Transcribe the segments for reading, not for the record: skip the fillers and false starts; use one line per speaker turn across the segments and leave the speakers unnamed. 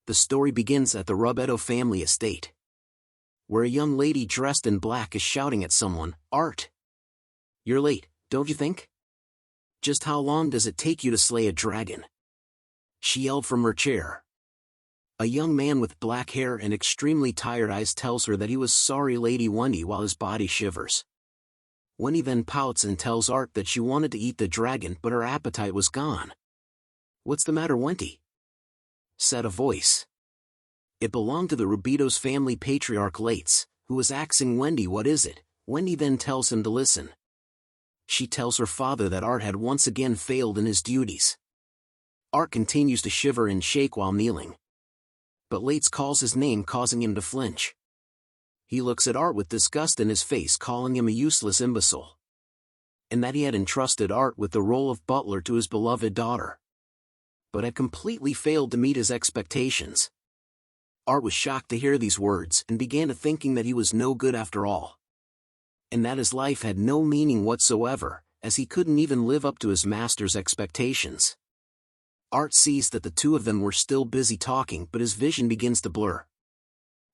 The story begins at the Robetto family estate, where a young lady dressed in black is shouting at someone, "Art! You're late, don't you think? Just how long does it take you to slay a dragon?" she yelled from her chair. A young man with black hair and extremely tired eyes tells her that he was sorry, Lady Wenty, while his body shivers. Wendy then pouts and tells Art that she wanted to eat the dragon but her appetite was gone. "What's the matter, Wenty?" said a voice. It belonged to the Robetto's family patriarch Lates, who was asking Wendy what is it. Wendy then tells him to listen. She tells her father that Art had once again failed in his duties. Art continues to shiver and shake while kneeling, but Lates calls his name, causing him to flinch. He looks at Art with disgust in his face, calling him a useless imbecile, and that he had entrusted Art with the role of butler to his beloved daughter, but had completely failed to meet his expectations. Art was shocked to hear these words and began to thinking that he was no good after all, and that his life had no meaning whatsoever, as he couldn't even live up to his master's expectations. Art sees that the two of them were still busy talking, but his vision begins to blur.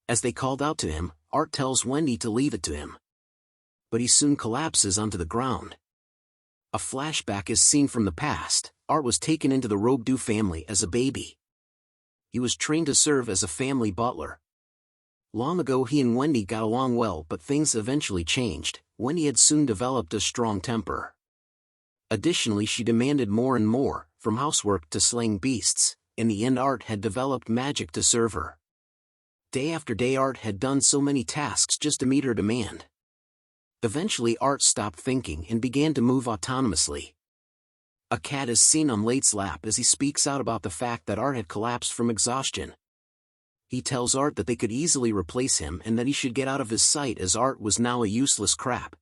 As they called out to him, Art tells Wendy to leave it to him, but he soon collapses onto the ground. A flashback is seen from the past. Art was taken into the Robetto family as a baby. He was trained to serve as a family butler. Long ago he and Wendy got along well, but things eventually changed. Wendy had soon developed a strong temper. Additionally, she demanded more and more, from housework to slaying beasts. In the end, Art had developed magic to serve her. Day after day, Art had done so many tasks just to meet her demand. Eventually, Art stopped thinking and began to move autonomously. A cat is seen on Late's lap as he speaks out about the fact that Art had collapsed from exhaustion. He tells Art that they could easily replace him and that he should get out of his sight, as Art was now a useless crap.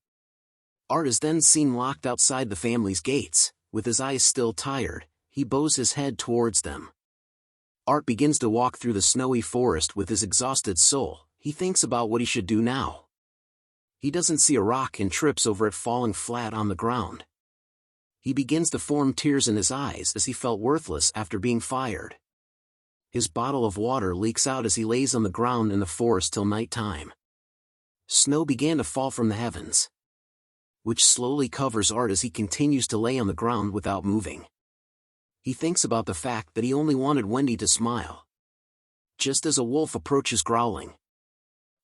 Art is then seen locked outside the family's gates. With his eyes still tired, he bows his head towards them. Art begins to walk through the snowy forest with his exhausted soul. He thinks about what he should do now. He doesn't see a rock and trips over it, falling flat on the ground. He begins to form tears in his eyes as he felt worthless after being fired. His bottle of water leaks out as he lays on the ground in the forest till night time. Snow began to fall from the heavens, which slowly covers Art as he continues to lay on the ground without moving. He thinks about the fact that he only wanted Wendy to smile. Just as a wolf approaches growling,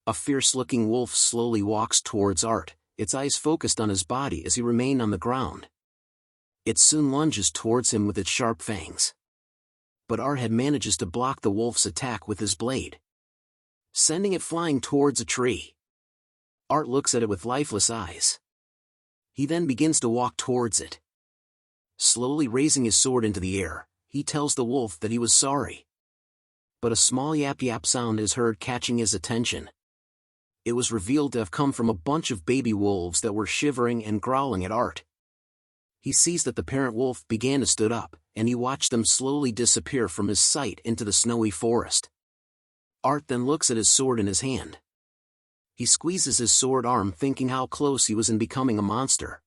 a fierce-looking wolf slowly walks towards Art, its eyes focused on his body as he remained on the ground. It soon lunges towards him with its sharp fangs, but Art had manages to block the wolf's attack with his blade, sending it flying towards a tree. Art looks at it with lifeless eyes. He then begins to walk towards it. Slowly raising his sword into the air, he tells the wolf that he was sorry. But a small yap-yap sound is heard, catching his attention. It was revealed to have come from a bunch of baby wolves that were shivering and growling at Art. He sees that the parent wolf began to stood up, and he watched them slowly disappear from his sight into the snowy forest. Art then looks at his sword in his hand. He squeezes his sword arm, thinking how close he was in becoming a monster.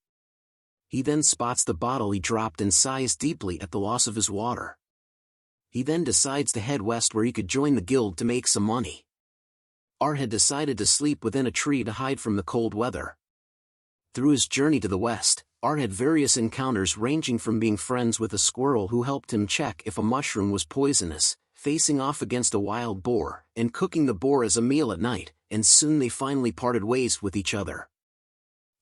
He then spots the bottle he dropped and sighs deeply at the loss of his water. He then decides to head west, where he could join the guild to make some money. Art had decided to sleep within a tree to hide from the cold weather. Through his journey to the west, Art had various encounters, ranging from being friends with a squirrel who helped him check if a mushroom was poisonous, facing off against a wild boar, and cooking the boar as a meal at night, and soon they finally parted ways with each other.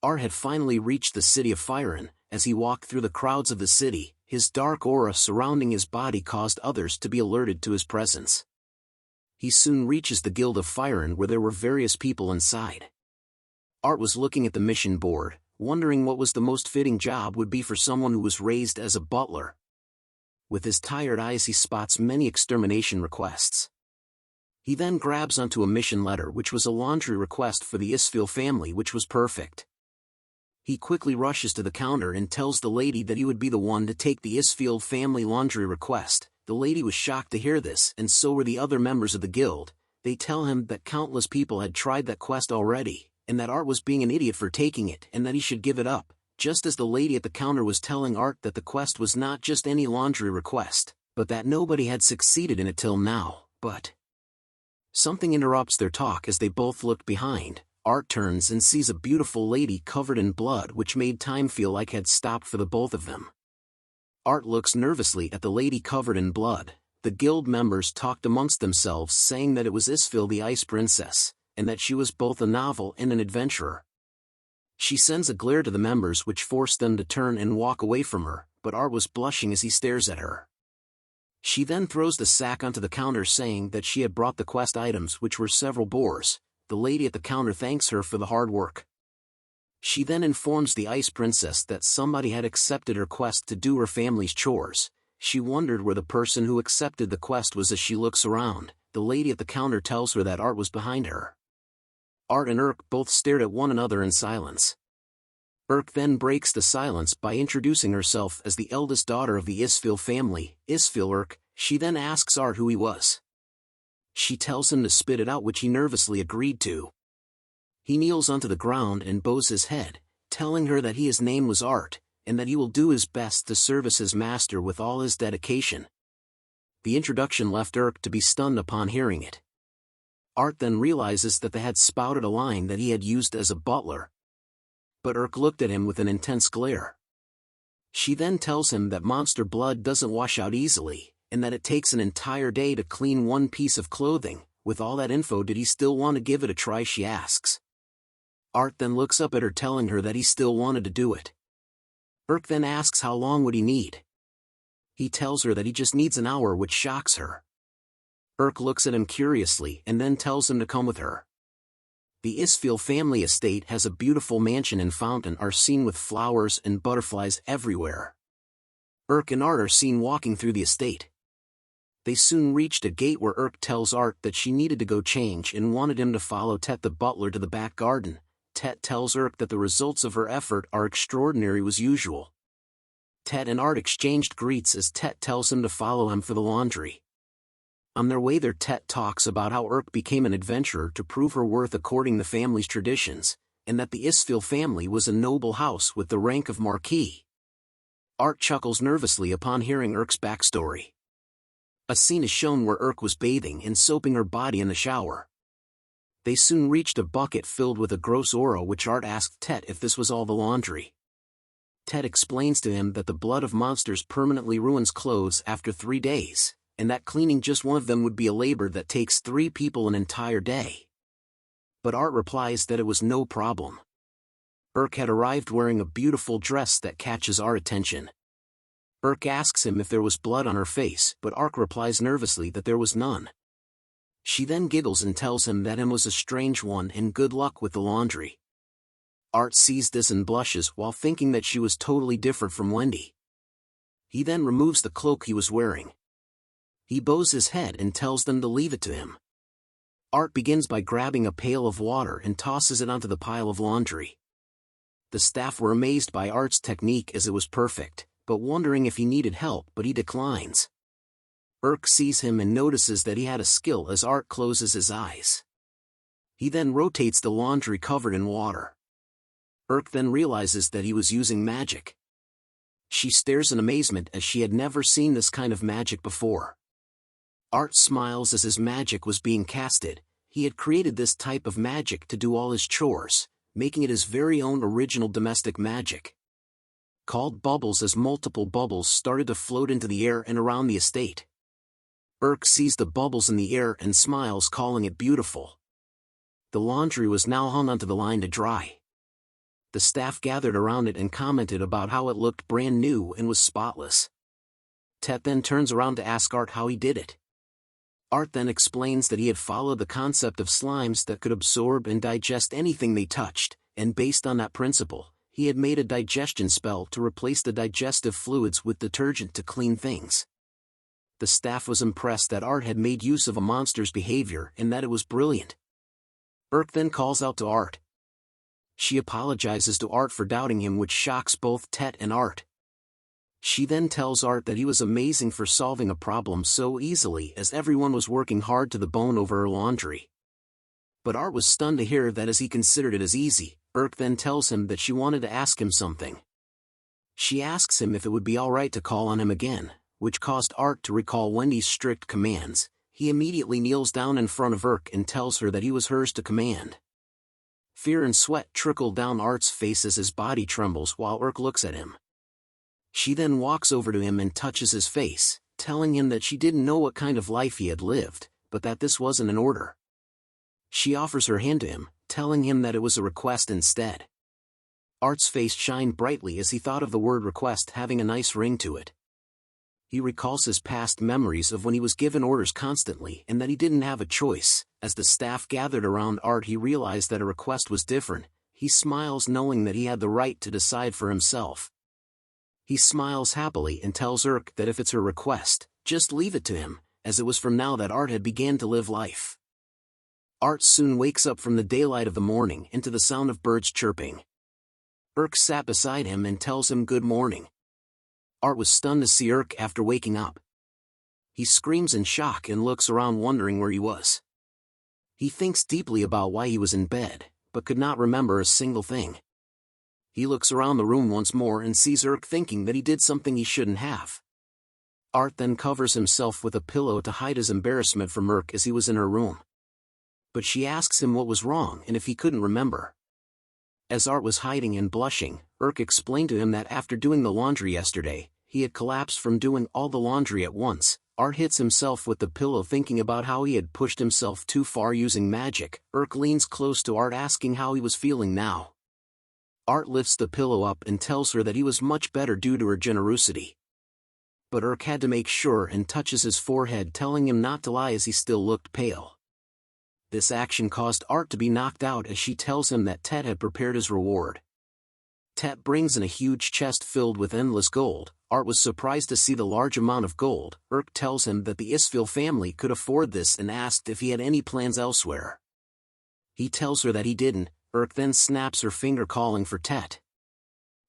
Art had finally reached the city of Firen. As he walked through the crowds of the city, his dark aura surrounding his body caused others to be alerted to his presence. He soon reaches the Guild of Firen, where there were various people inside. Art was looking at the mission board, wondering what was the most fitting job would be for someone who was raised as a butler. With his tired eyes, he spots many extermination requests. He then grabs onto a mission letter, which was a laundry request for the Isfield family, which was perfect. He quickly rushes to the counter and tells the lady that he would be the one to take the Isfield family laundry request. The lady was shocked to hear this, and so were the other members of the guild. They tell him that countless people had tried that quest already, and that Art was being an idiot for taking it, and that he should give it up, just as the lady at the counter was telling Art that the quest was not just any laundry request, but that nobody had succeeded in it till now. but something interrupts their talk as they both look behind. Art turns and sees a beautiful lady covered in blood, which made time feel like had stopped for the both of them. Art looks nervously at the lady covered in blood. The guild members talked amongst themselves, saying that it was Isfield the Ice Princess, and that she was both a novel and an adventurer. She sends a glare to the members which forced them to turn and walk away from her, but Art was blushing as he stares at her. She then throws the sack onto the counter, saying that she had brought the quest items, which were several boars. The lady at the counter thanks her for the hard work. She then informs the Ice Princess that somebody had accepted her quest to do her family's chores. She wondered where the person who accepted the quest was. As she looks around, the lady at the counter tells her that Art was behind her. Art and Urk both stared at one another in silence. Urk then breaks the silence by introducing herself as the eldest daughter of the Isfield family, Isfield Urk. She then asks Art who he was. She tells him to spit it out, which he nervously agreed to. He kneels onto the ground and bows his head, telling her that his name was Art, and that he will do his best to service his master with all his dedication. The introduction left Urk to be stunned upon hearing it. Art then realizes that they had spouted a line that he had used as a butler. But Urk looked at him with an intense glare. She then tells him that monster blood doesn't wash out easily, and that it takes an entire day to clean one piece of clothing. With all that info, did he still want to give it a try, she asks. Art then looks up at her, telling her that he still wanted to do it. Urk then asks how long would he need. He tells her that he just needs an hour, which shocks her. Urk looks at him curiously and then tells him to come with her. The Isfield family estate has a beautiful mansion and fountain are seen with flowers and butterflies everywhere. Urk and Art are seen walking through the estate. They soon reached a gate where Urk tells Art that she needed to go change and wanted him to follow Tet the butler to the back garden. Tet tells Urk that the results of her effort are extraordinary as usual. Tet and Art exchanged greets as Tet tells him to follow him for the laundry. On their way there, Tet talks about how Urk became an adventurer to prove her worth according to family's traditions, and that the Isfield family was a noble house with the rank of marquis. Art chuckles nervously upon hearing Urk's backstory. A scene is shown where Urk was bathing and soaping her body in the shower. They soon reached a bucket filled with a gross oro, which Art asked Tet if this was all the laundry. Tet explains to him that the blood of monsters permanently ruins clothes after 3 days, and that cleaning just one of them would be a labor that takes 3 people an entire day. But Art replies that it was no problem. Urk had arrived wearing a beautiful dress that catches Art's attention. Urk asks him if there was blood on her face, but Art replies nervously that there was none. She then giggles and tells him that him was a strange one and good luck with the laundry. Art sees this and blushes while thinking that she was totally different from Wendy. He then removes the cloak he was wearing. He bows his head and tells them to leave it to him. Art begins by grabbing a pail of water and tosses it onto the pile of laundry. The staff were amazed by Art's technique as it was perfect, but wondering if he needed help, but he declines. Urk sees him and notices that he had a skill as Art closes his eyes. He then rotates the laundry covered in water. Urk then realizes that he was using magic. She stares in amazement as she had never seen this kind of magic before. Art smiles as his magic was being casted. He had created this type of magic to do all his chores, making it his very own original domestic magic. Called bubbles, as multiple bubbles started to float into the air and around the estate. Urk sees the bubbles in the air and smiles, calling it beautiful. The laundry was now hung onto the line to dry. The staff gathered around it and commented about how it looked brand new and was spotless. Tet then turns around to ask Art how he did it. Art then explains that he had followed the concept of slimes that could absorb and digest anything they touched, and based on that principle, he had made a digestion spell to replace the digestive fluids with detergent to clean things. The staff was impressed that Art had made use of a monster's behavior and that it was brilliant. Urk then calls out to Art. She apologizes to Art for doubting him, which shocks both Tet and Art. She then tells Art that he was amazing for solving a problem so easily, as everyone was working hard to the bone over her laundry. But Art was stunned to hear that as he considered it as easy. Urk then tells him that she wanted to ask him something. She asks him if it would be alright to call on him again, which caused Art to recall Wendy's strict commands. he immediately kneels down in front of Urk and tells her that he was hers to command. Fear and sweat trickle down Art's face as his body trembles while Urk looks at him. She then walks over to him and touches his face, telling him that she didn't know what kind of life he had lived, but that this wasn't an order. She offers her hand to him, telling him that it was a request instead. Art's face shined brightly as he thought of the word request having a nice ring to it. He recalls his past memories of when he was given orders constantly and that he didn't have a choice. As the staff gathered around Art, he realized that a request was different. He smiles knowing that he had the right to decide for himself. He smiles happily and tells Urk that if it's her request, just leave it to him, as it was from now that Art had began to live life. Art soon wakes up from the daylight of the morning into the sound of birds chirping. Urk sat beside him and tells him good morning. Art was stunned to see Urk after waking up. He screams in shock and looks around wondering where he was. He thinks deeply about why he was in bed, but could not remember a single thing. He looks around the room once more and sees Urk thinking that he did something he shouldn't have. Art then covers himself with a pillow to hide his embarrassment from Urk as he was in her room. But she asks him what was wrong and if he couldn't remember. As Art was hiding and blushing, Urk explained to him that after doing the laundry yesterday, he had collapsed from doing all the laundry at once. Art hits himself with the pillow thinking about how he had pushed himself too far using magic. Urk leans close to Art asking how he was feeling now. Art lifts the pillow up and tells her that he was much better due to her generosity. But Urk had to make sure and touches his forehead, telling him not to lie as he still looked pale. This action caused Art to be knocked out as she tells him that Tet had prepared his reward. Tet brings in a huge chest filled with endless gold. Art was surprised to see the large amount of gold. Urk tells him that the Isfield family could afford this and asked if he had any plans elsewhere. He tells her that he didn't. Urk then snaps her finger calling for Tet.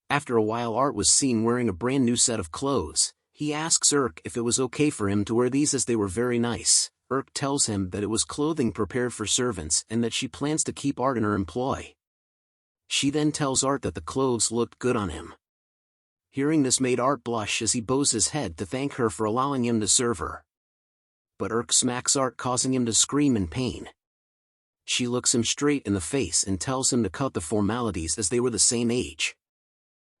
After a while, Art was seen wearing a brand new set of clothes. He asks Urk if it was okay for him to wear these as they were very nice. Urk tells him that it was clothing prepared for servants and that she plans to keep Art in her employ. She then tells Art that the clothes looked good on him. Hearing this made Art blush as he bows his head to thank her for allowing him to serve her. But Urk smacks Art, causing him to scream in pain. She looks him straight in the face and tells him to cut the formalities as they were the same age.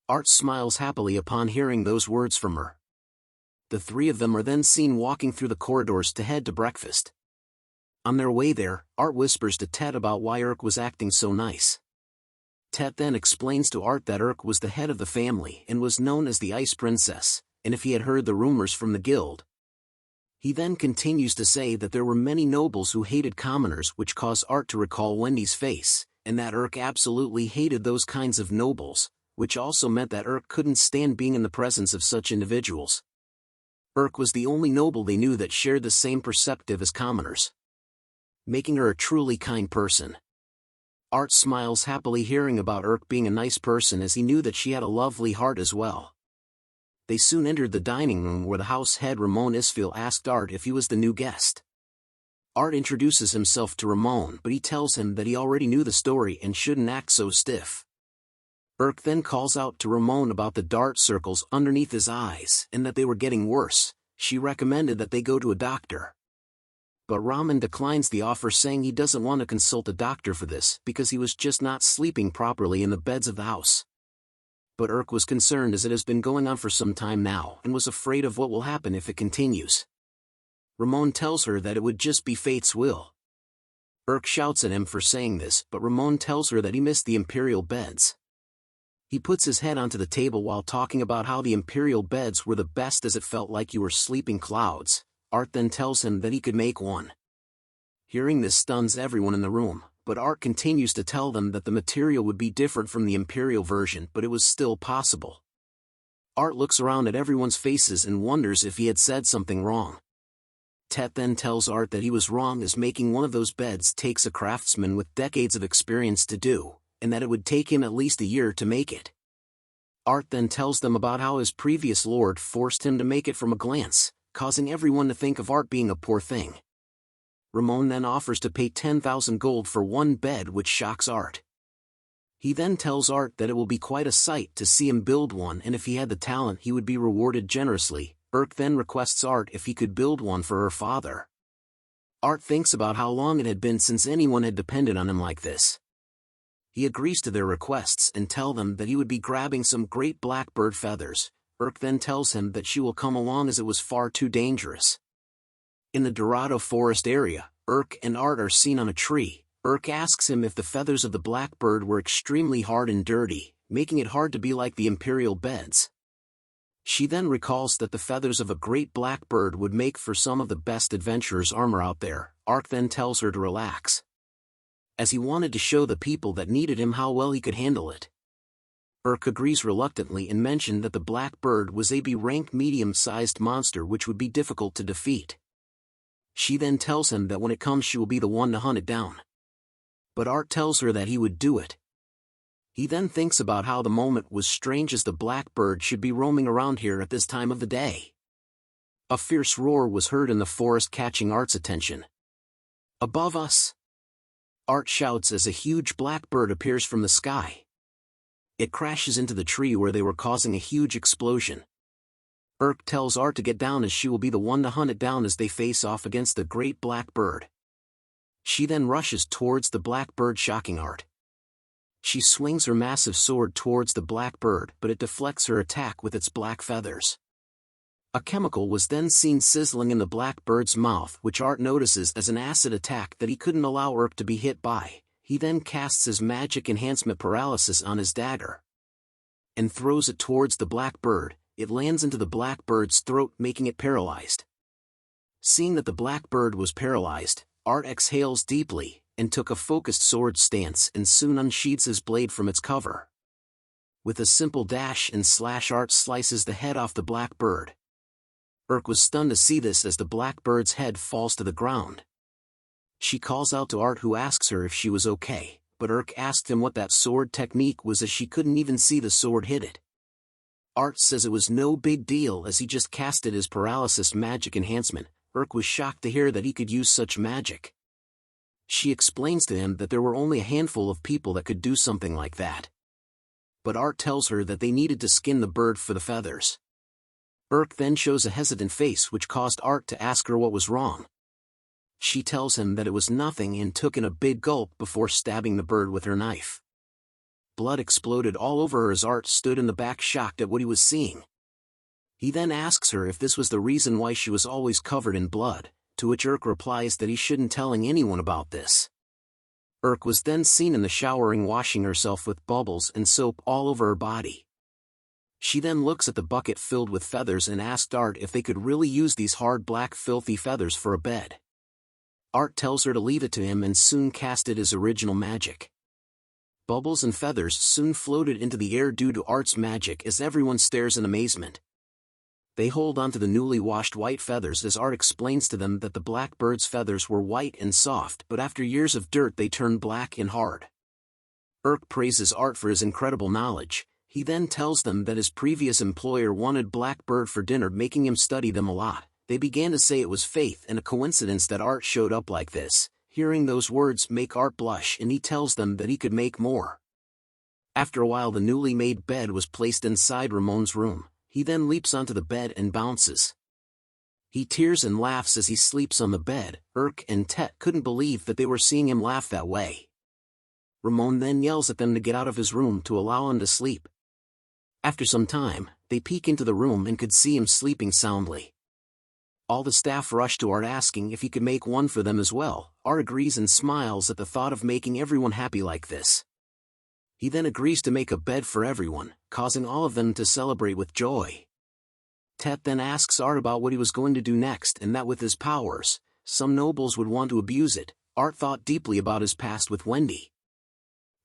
Art smiles happily upon hearing those words from her. The three of them are then seen walking through the corridors to head to breakfast. On their way there, Art whispers to Tet about why Urk was acting so nice. Tet then explains to Art that Urk was the head of the family and was known as the Ice Princess, and if he had heard the rumors from the guild. He then continues to say that there were many nobles who hated commoners, which caused Art to recall Wendy's face, and that Urk absolutely hated those kinds of nobles, which also meant that Urk couldn't stand being in the presence of such individuals. Urk was the only noble they knew that shared the same perspective as commoners, making her a truly kind person. Art smiles happily hearing about Urk being a nice person as he knew that she had a lovely heart as well. They soon entered the dining room where the house head Ramon Isfield asked Art if he was the new guest. Art introduces himself to Ramon, but he tells him that he already knew the story and shouldn't act so stiff. Urk then calls out to Ramon about the dark circles underneath his eyes and that they were getting worse. She recommended that they go to a doctor. But Ramon declines the offer, saying he doesn't want to consult a doctor for this because he was just not sleeping properly in the beds of the house. But Urk was concerned as it has been going on for some time now and was afraid of what will happen if it continues. Ramon tells her that it would just be fate's will. Urk shouts at him for saying this, but Ramon tells her that he missed the imperial beds. He puts his head onto the table while talking about how the imperial beds were the best as it felt like you were sleeping clouds. Art then tells him that he could make one. Hearing this stuns everyone in the room, but Art continues to tell them that the material would be different from the imperial version, but it was still possible. Art looks around at everyone's faces and wonders if he had said something wrong. Tet then tells Art that he was wrong as making one of those beds takes a craftsman with decades of experience to do, and that it would take him at least a year to make it. Art then tells them about how his previous lord forced him to make it from a glance, causing everyone to think of Art being a poor thing. Ramon then offers to pay 10,000 gold for one bed, which shocks Art. He then tells Art that it will be quite a sight to see him build one, and if he had the talent he would be rewarded generously. Urk then requests Art if he could build one for her father. Art thinks about how long it had been since anyone had depended on him like this. He agrees to their requests and tell them that he would be grabbing some great blackbird feathers. Then tells him that she will come along as it was far too dangerous. In the Dorado forest area, and Art are seen on a tree. Asks him if the feathers of the blackbird were extremely hard and dirty, making it hard to be like the imperial beds. She then recalls that the feathers of a great blackbird would make for some of the best adventurers' armor out there. Art then tells her to relax, as he wanted to show the people that needed him how well he could handle it. Agrees reluctantly and mentioned that the blackbird was a B-rank medium-sized monster which would be difficult to defeat. She then tells him that when it comes she will be the one to hunt it down. But Art tells her that he would do it. He then thinks about how the moment was strange, as the blackbird should be roaming around here at this time of the day. A fierce roar was heard in the forest, catching Art's attention. "Above us!" Art shouts as a huge blackbird appears from the sky. It crashes into the tree where they were, causing a huge explosion. Tells Art to get down as she will be the one to hunt it down as they face off against the great blackbird. She then rushes towards the blackbird, shocking Art. She swings her massive sword towards the blackbird, but it deflects her attack with its black feathers. A chemical was then seen sizzling in the blackbird's mouth, which Art notices as an acid attack that he couldn't allow to be hit by. He then casts his magic enhancement paralysis on his dagger and throws it towards the blackbird. It lands into the blackbird's throat, making it paralyzed. Seeing that the blackbird was paralyzed, Art exhales deeply and took a focused sword stance and soon unsheathes his blade from its cover. With a simple dash and slash, Art slices the head off the blackbird. Was stunned to see this as the blackbird's head falls to the ground. She calls out to Art, who asks her if she was okay, but asked him what that sword technique was, as she couldn't even see the sword hit it. Art says it was no big deal as he just casted his paralysis magic enhancement. Was shocked to hear that he could use such magic. She explains to him that there were only a handful of people that could do something like that. But Art tells her that they needed to skin the bird for the feathers. Then shows a hesitant face, which caused Art to ask her what was wrong. She tells him that it was nothing and took in a big gulp before stabbing the bird with her knife. Blood exploded all over her as Art stood in the back, shocked at what he was seeing. He then asks her if this was the reason why she was always covered in blood, to which replies that he shouldn't telling anyone about this. Was then seen in the showering, washing herself with bubbles and soap all over her body. She then looks at the bucket filled with feathers and asked Art if they could really use these hard, black, filthy feathers for a bed. Art tells her to leave it to him and soon casted his original magic. Bubbles and feathers soon floated into the air due to Art's magic as everyone stares in amazement. They hold onto the newly washed white feathers as Art explains to them that the blackbird's feathers were white and soft, but after years of dirt they turned black and hard. Praises Art for his incredible knowledge. He then tells them that his previous employer wanted blackbird for dinner, making him study them a lot. They began to say it was fate and a coincidence that Art showed up like this. Hearing those words make Art blush, and he tells them that he could make more. After a while, the newly made bed was placed inside Ramon's room. He then leaps onto the bed and bounces. He tears and laughs as he sleeps on the bed. And Tet couldn't believe that they were seeing him laugh that way. Ramon then yells at them to get out of his room to allow him to sleep. After some time, they peek into the room and could see him sleeping soundly. All the staff rush to Art asking if he could make one for them as well. Art agrees and smiles at the thought of making everyone happy like this. He then agrees to make a bed for everyone, causing all of them to celebrate with joy. Tet then asks Art about what he was going to do next, and that with his powers, some nobles would want to abuse it. Art thought deeply about his past with Wendy,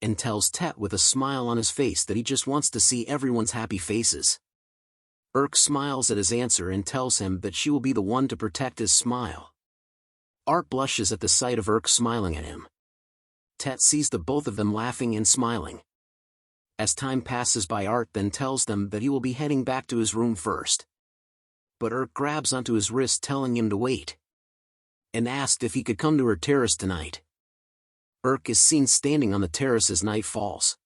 and tells Tet with a smile on his face that he just wants to see everyone's happy faces. Smiles at his answer and tells him that she will be the one to protect his smile. Art blushes at the sight of smiling at him. Tet sees the both of them laughing and smiling. As time passes by, Art then tells them that he will be heading back to his room first. But grabs onto his wrist, telling him to wait, and asked if he could come to her terrace tonight. Is seen standing on the terrace as night falls.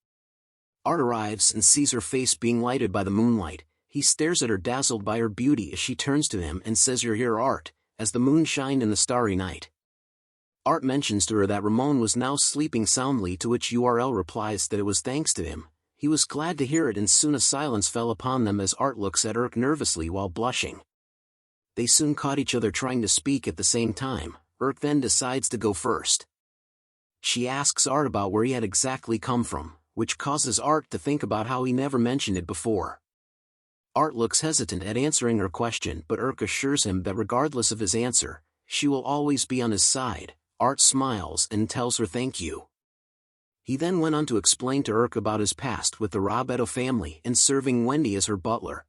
Art arrives and sees her face being lighted by the moonlight. He stares at her, dazzled by her beauty, as she turns to him and says, "You're here, Art," as the moon shined in the starry night. Art mentions to her that Ramon was now sleeping soundly, to which URL replies that it was thanks to him. He was glad to hear it, and soon a silence fell upon them as Art looks at Urk nervously while blushing. They soon caught each other trying to speak at the same time. Urk then decides to go first. She asks Art about where he had exactly come from, which causes Art to think about how he never mentioned it before. Art looks hesitant at answering her question, but Urk assures him that regardless of his answer, she will always be on his side. Art smiles and tells her thank you. He then went on to explain to Urk about his past with the Robetto family and serving Wendy as her butler.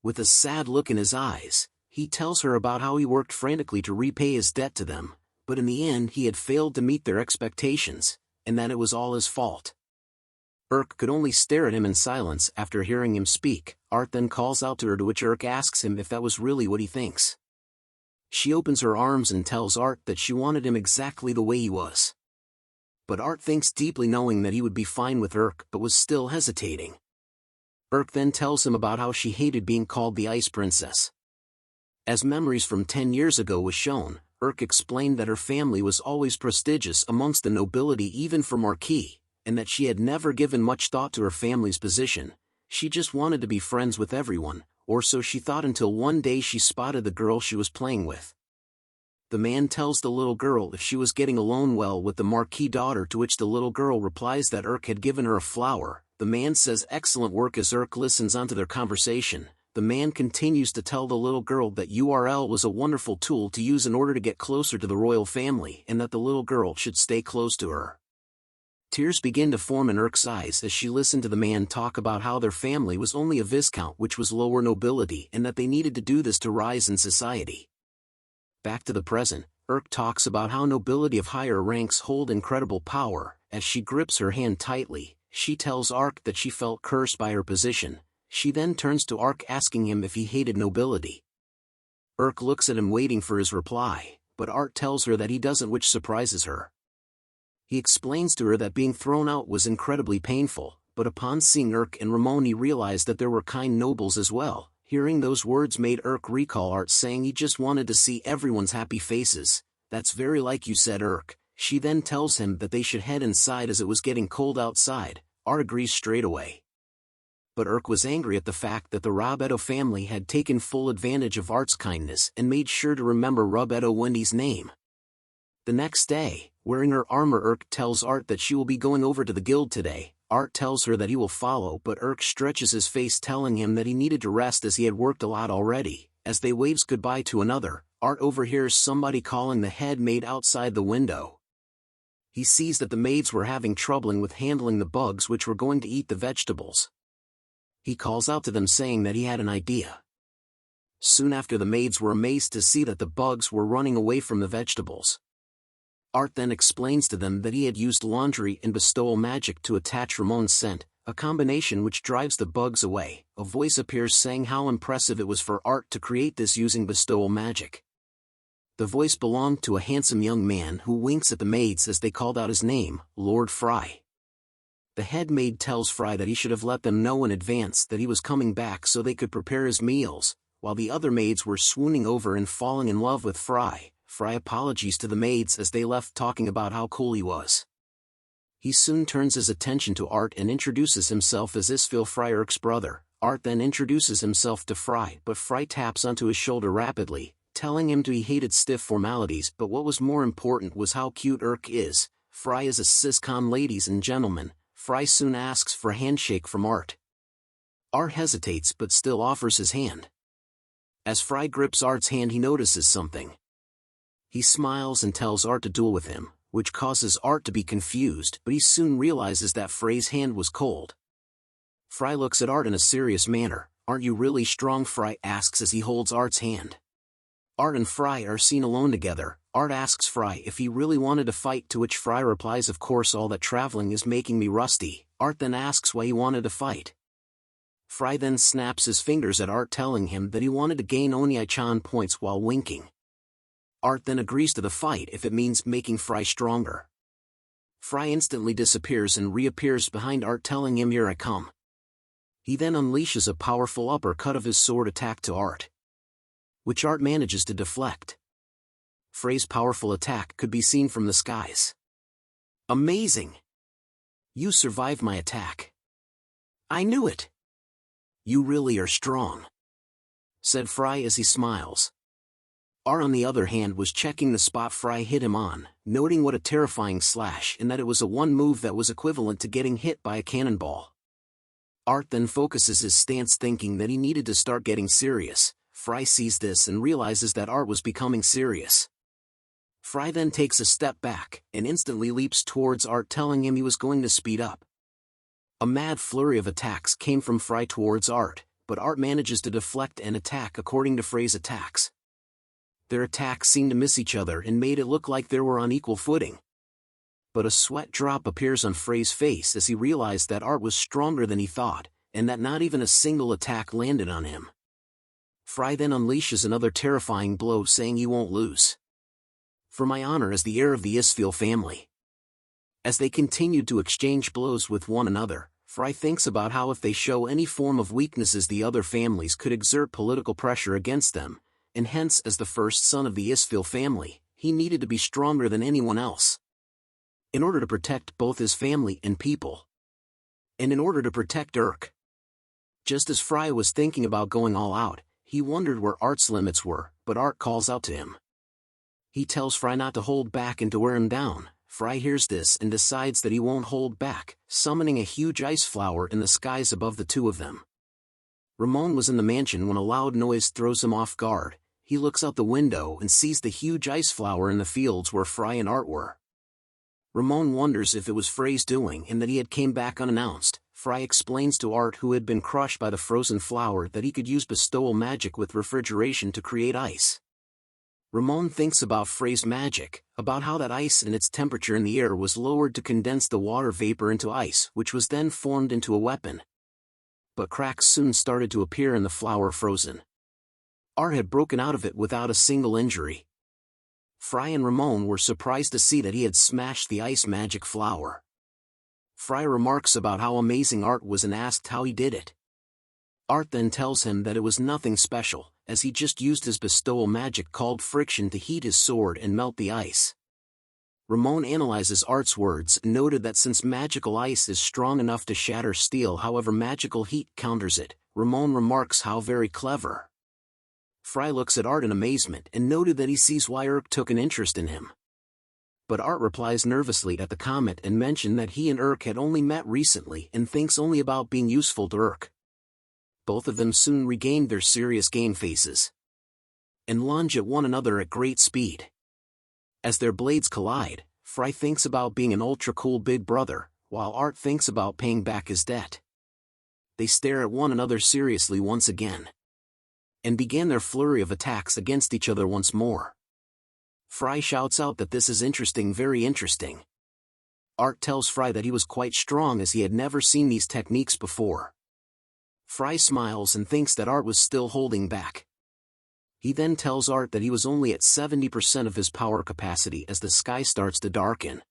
With a sad look in his eyes, he tells her about how he worked frantically to repay his debt to them, but in the end he had failed to meet their expectations, and that it was all his fault. Urk could only stare at him in silence after hearing him speak. Art then calls out to her, to which Urk asks him if that was really what he thinks. She opens her arms and tells Art that she wanted him exactly the way he was. But Art thinks deeply, knowing that he would be fine with Urk, but was still hesitating. Urk then tells him about how she hated being called the Ice Princess. As memories from 10 years ago was shown, Urk explained that her family was always prestigious amongst the nobility, even for Marquis, and that she had never given much thought to her family's position. She just wanted to be friends with everyone, or so she thought, until one day she spotted the girl she was playing with. The man tells the little girl if she was getting along well with the Marquis daughter, to which the little girl replies that Urk had given her a flower. The man says excellent work as Urk listens onto their conversation. The man continues to tell the little girl that URL was a wonderful tool to use in order to get closer to the royal family, and that the little girl should stay close to her. Tears begin to form in Urk's eyes as she listened to the man talk about how their family was only a viscount, which was lower nobility, and that they needed to do this to rise in society. Back to the present, Urk talks about how nobility of higher ranks hold incredible power. As she grips her hand tightly, she tells Urk that she felt cursed by her position. She then turns to Urk, asking him if he hated nobility. Urk looks at him, waiting for his reply, but Art tells her that he doesn't, which surprises her. He explains to her that being thrown out was incredibly painful, but upon seeing Urk and Ramon he realized that there were kind nobles as well. Hearing those words made Urk recall Art saying he just wanted to see everyone's happy faces. That's very like you said, Urk. She then tells him that they should head inside as it was getting cold outside. Art agrees straight away. But Urk was angry at the fact that the Robetto family had taken full advantage of Art's kindness and made sure to remember Robetto Wendy's name. The next day, wearing her armor, Urk tells Art that she will be going over to the guild today. Art tells her that he will follow, but Urk stretches his face, telling him that he needed to rest as he had worked a lot already. As they waves goodbye to another, Art overhears somebody calling the head maid outside the window. He sees that the maids were having trouble with handling the bugs which were going to eat the vegetables. He calls out to them, saying that he had an idea. Soon after, the maids were amazed to see that the bugs were running away from the vegetables. Art then explains to them that he had used laundry and bestowal magic to attach Ramon's scent, a combination which drives the bugs away. A voice appears saying how impressive it was for Art to create this using bestowal magic. The voice belonged to a handsome young man who winks at the maids as they called out his name, Lord Frey. The head maid tells Frey that he should have let them know in advance that he was coming back so they could prepare his meals. While the other maids were swooning over and falling in love with Frey, Frey apologies to the maids as they left, talking about how cool he was. He soon turns his attention to Art and introduces himself as Isfield, Urk's brother. Art then introduces himself to Frey, but Frey taps onto his shoulder rapidly, telling him he hated stiff formalities, but what was more important was how cute Urk is. Frey is a siscon, ladies and gentlemen. Frey soon asks for a handshake from Art. Art hesitates but still offers his hand. As Frey grips Art's hand, he notices something. He smiles and tells Art to duel with him, which causes Art to be confused, but he soon realizes that Frey's hand was cold. Frey looks at Art in a serious manner. "Aren't you really strong?" Frey asks as he holds Art's hand. Art and Frey are seen alone together. Art asks Frey if he really wanted to fight, to which Frey replies, "Of course, all that traveling is making me rusty." Art then asks why he wanted to fight. Frey then snaps his fingers at Art, telling him that he wanted to gain Onyai-chan points while winking. Art then agrees to the fight if it means making Frey stronger. Frey instantly disappears and reappears behind Art, telling him, "Here I come." He then unleashes a powerful uppercut of his sword attack to Art, which Art manages to deflect. Frey's powerful attack could be seen from the skies. Amazing! You survived my attack. I knew it. You really are strong, said Frey as he smiles. Art on the other hand was checking the spot Frey hit him on, noting what a terrifying slash and that it was a one move that was equivalent to getting hit by a cannonball. Art then focuses his stance thinking that he needed to start getting serious. Frey sees this and realizes that Art was becoming serious. Frey then takes a step back and instantly leaps towards Art, telling him he was going to speed up. A mad flurry of attacks came from Frey towards Art, but Art manages to deflect and attack according to Frey's attacks. Their attacks seemed to miss each other and made it look like they were on equal footing. But a sweat drop appears on Frey's face as he realized that Art was stronger than he thought, and that not even a single attack landed on him. Frey then unleashes another terrifying blow, saying he won't lose. For my honor as the heir of the Isfield family. As they continued to exchange blows with one another, Frey thinks about how if they show any form of weaknesses the other families could exert political pressure against them, and hence as the first son of the Isfield family, he needed to be stronger than anyone else. In order to protect both his family and people. And in order to protect Urk. Just as Frey was thinking about going all out, he wondered where Art's limits were, but Art calls out to him. He tells Frey not to hold back and to wear him down. Frey hears this and decides that he won't hold back, summoning a huge ice flower in the skies above the two of them. Ramon was in the mansion when a loud noise throws him off guard. He looks out the window and sees the huge ice flower in the fields where Frey and Art were. Ramon wonders if it was Frey's doing and that he had came back unannounced. Frey explains to Art, who had been crushed by the frozen flower, that he could use bestowal magic with refrigeration to create ice. Ramon thinks about Frey's magic, about how that ice and its temperature in the air was lowered to condense the water vapor into ice, which was then formed into a weapon. But cracks soon started to appear in the flower frozen. Art had broken out of it without a single injury. Frey and Ramon were surprised to see that he had smashed the ice magic flower. Frey remarks about how amazing Art was and asked how he did it. Art then tells him that it was nothing special, as he just used his bestowal magic called friction to heat his sword and melt the ice. Ramon analyzes Art's words and noted that since magical ice is strong enough to shatter steel, however magical heat counters it. Ramon remarks how very clever. Frey looks at Art in amazement and noted that he sees why Urk took an interest in him. But Art replies nervously at the comment and mentioned that he and Urk had only met recently and thinks only about being useful to Urk. Both of them soon regained their serious game faces and lunge at one another at great speed. As their blades collide, Frey thinks about being an ultra-cool big brother, while Art thinks about paying back his debt. They stare at one another seriously once again and began their flurry of attacks against each other once more. Frey shouts out that this is interesting, very interesting. Art tells Frey that he was quite strong as he had never seen these techniques before. Frey smiles and thinks that Art was still holding back. He then tells Art that he was only at 70% of his power capacity as the sky starts to darken.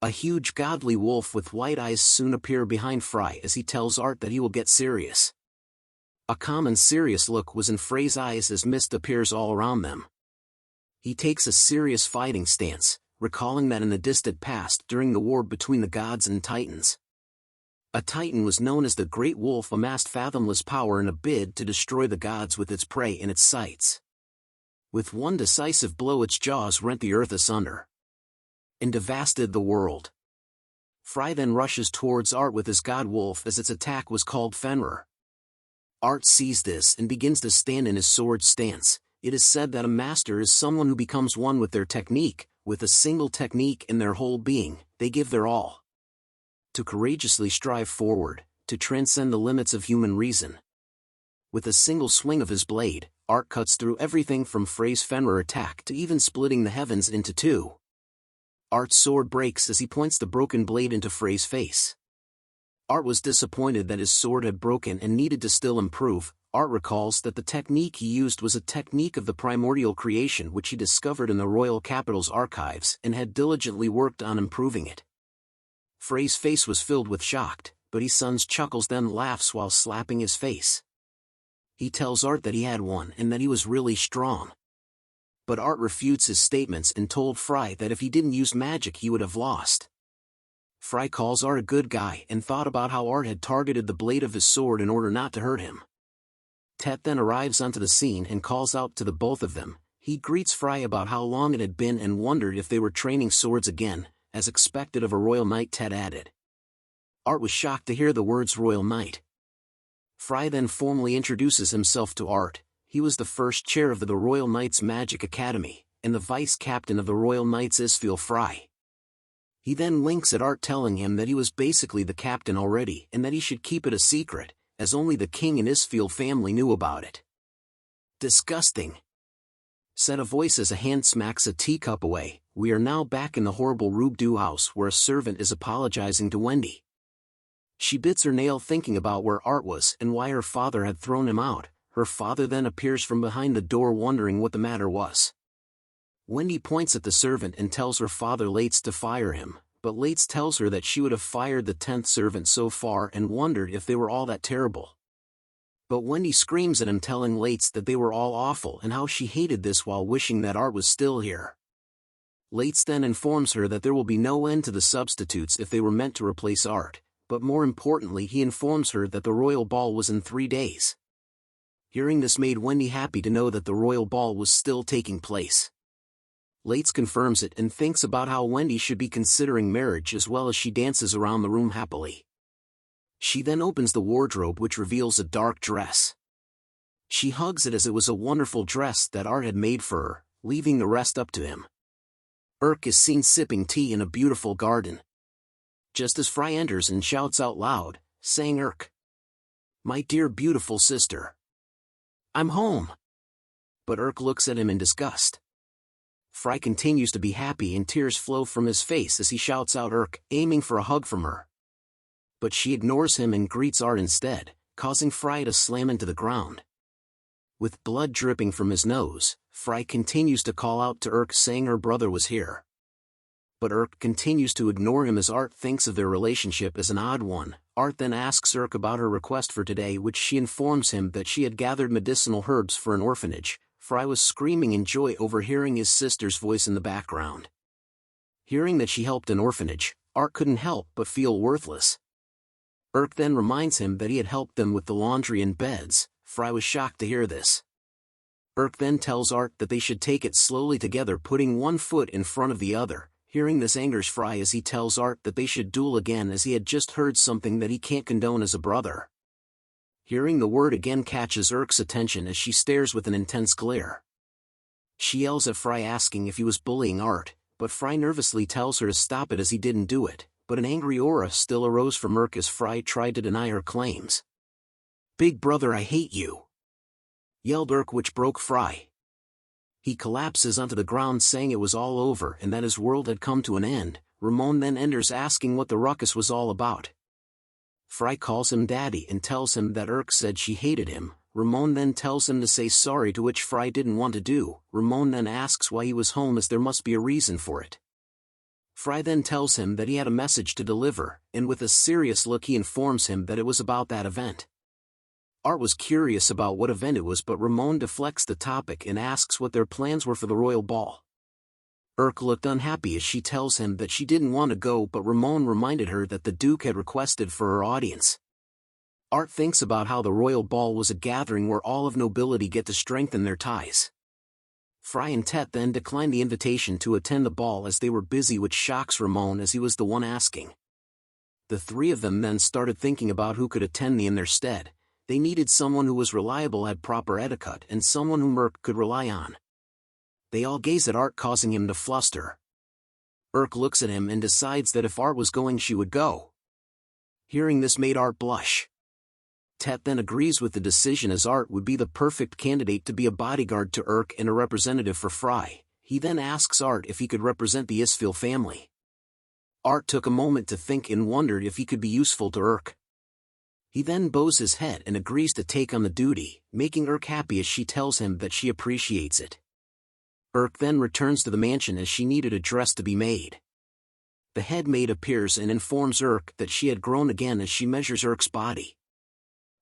A huge godly wolf with white eyes soon appear behind Frey as he tells Art that he will get serious. A calm and serious look was in Frey's eyes as mist appears all around them. He takes a serious fighting stance, recalling that in the distant past during the war between the gods and titans, a titan was known as the Great Wolf amassed fathomless power in a bid to destroy the gods with its prey in its sights. With one decisive blow its jaws rent the earth asunder and devastated the world. Frey then rushes towards Art with his god wolf as its attack was called Fenrir. Art sees this and begins to stand in his sword stance. It is said that a master is someone who becomes one with their technique, with a single technique in their whole being. They give their all to courageously strive forward, to transcend the limits of human reason. With a single swing of his blade, Art cuts through everything from Frey's Fenrir attack to even splitting the heavens into two. Art's sword breaks as he points the broken blade into Frey's face. Art was disappointed that his sword had broken and needed to still improve. Art recalls that the technique he used was a technique of the primordial creation which he discovered in the royal capital's archives and had diligently worked on improving it. Frey's face was filled with shock, but his son chuckles then laughs while slapping his face. He tells Art that he had one and that he was really strong. But Art refutes his statements and told Frey that if he didn't use magic he would have lost. Frey calls Art a good guy and thought about how Art had targeted the blade of his sword in order not to hurt him. Tet then arrives onto the scene and calls out to the both of them. He greets Frey about how long it had been and wondered if they were training swords again, as expected of a royal knight. Tet added. Art was shocked to hear the words royal knight. Frey then formally introduces himself to Art. He was the first chair of the Royal Knights Magic Academy, and the vice-captain of the Royal Knights Isfield. Frey. He then links at Art telling him that he was basically the captain already and that he should keep it a secret, as only the king and Isfield family knew about it. Disgusting, said a voice as a hand smacks a teacup away. We are now back in the horrible Robetto house where a servant is apologizing to Wendy. She bits her nail thinking about where Art was and why her father had thrown him out. Her father then appears from behind the door wondering what the matter was. Wendy points at the servant and tells her father Lates to fire him, but Lates tells her that she would have fired the 10th servant so far and wondered if they were all that terrible. But Wendy screams at him telling Lates that they were all awful and how she hated this while wishing that Art was still here. Lates then informs her that there will be no end to the substitutes if they were meant to replace Art, but more importantly he informs her that the royal ball was in 3 days. Hearing this made Wendy happy to know that the royal ball was still taking place. Lates confirms it and thinks about how Wendy should be considering marriage as well as she dances around the room happily. She then opens the wardrobe which reveals a dark dress. She hugs it as it was a wonderful dress that Art had made for her, leaving the rest up to him. Urk is seen sipping tea in a beautiful garden. Just as Frey enters and shouts out loud, saying Urk, my dear beautiful sister, I'm home. But Urk looks at him in disgust. Frey continues to be happy and tears flow from his face as he shouts out Urk, aiming for a hug from her. But she ignores him and greets Art instead, causing Frey to slam into the ground. With blood dripping from his nose, Frey continues to call out to Urk saying her brother was here. But Urk continues to ignore him as Art thinks of their relationship as an odd one. Art then asks Urk about her request for today, which she informs him that she had gathered medicinal herbs for an orphanage. Frey was screaming in joy over hearing his sister's voice in the background. Hearing that she helped an orphanage, Art couldn't help but feel worthless. Urk then reminds him that he had helped them with the laundry and beds. Frey was shocked to hear this. Urk then tells Art that they should take it slowly together, putting one foot in front of the other. Hearing this angers Frey as he tells Art that they should duel again as he had just heard something that he can't condone as a brother. Hearing the word again catches Urk's attention as she stares with an intense glare. She yells at Frey asking if he was bullying Art, but Frey nervously tells her to stop it as he didn't do it, but an angry aura still arose from Urk as Frey tried to deny her claims. Big brother, I hate you, yelled Urk, which broke Frey. He collapses onto the ground saying it was all over and that his world had come to an end. Ramon then enters asking what the ruckus was all about. Frey calls him daddy and tells him that Urk said she hated him. Ramon then tells him to say sorry, to which Frey didn't want to do. Ramon then asks why he was home as there must be a reason for it. Frey then tells him that he had a message to deliver, and with a serious look he informs him that it was about that event. Art was curious about what event it was, but Ramon deflects the topic and asks what their plans were for the royal ball. Urk looked unhappy as she tells him that she didn't want to go, but Ramon reminded her that the Duke had requested for her audience. Art thinks about how the royal ball was a gathering where all of nobility get to strengthen their ties. Frey and Tet then declined the invitation to attend the ball as they were busy, which shocks Ramon as he was the one asking. The three of them then started thinking about who could attend in their stead. They needed someone who was reliable, had proper etiquette, and someone whom Urk could rely on. They all gaze at Art, causing him to fluster. Urk looks at him and decides that if Art was going, she would go. Hearing this made Art blush. Tet then agrees with the decision as Art would be the perfect candidate to be a bodyguard to Urk and a representative for Frey. He then asks Art if he could represent the Isfield family. Art took a moment to think and wondered if he could be useful to Urk. He then bows his head and agrees to take on the duty, making Urk happy as she tells him that she appreciates it. Urk then returns to the mansion as she needed a dress to be made. The head maid appears and informs Urk that she had grown again as she measures Urk's body.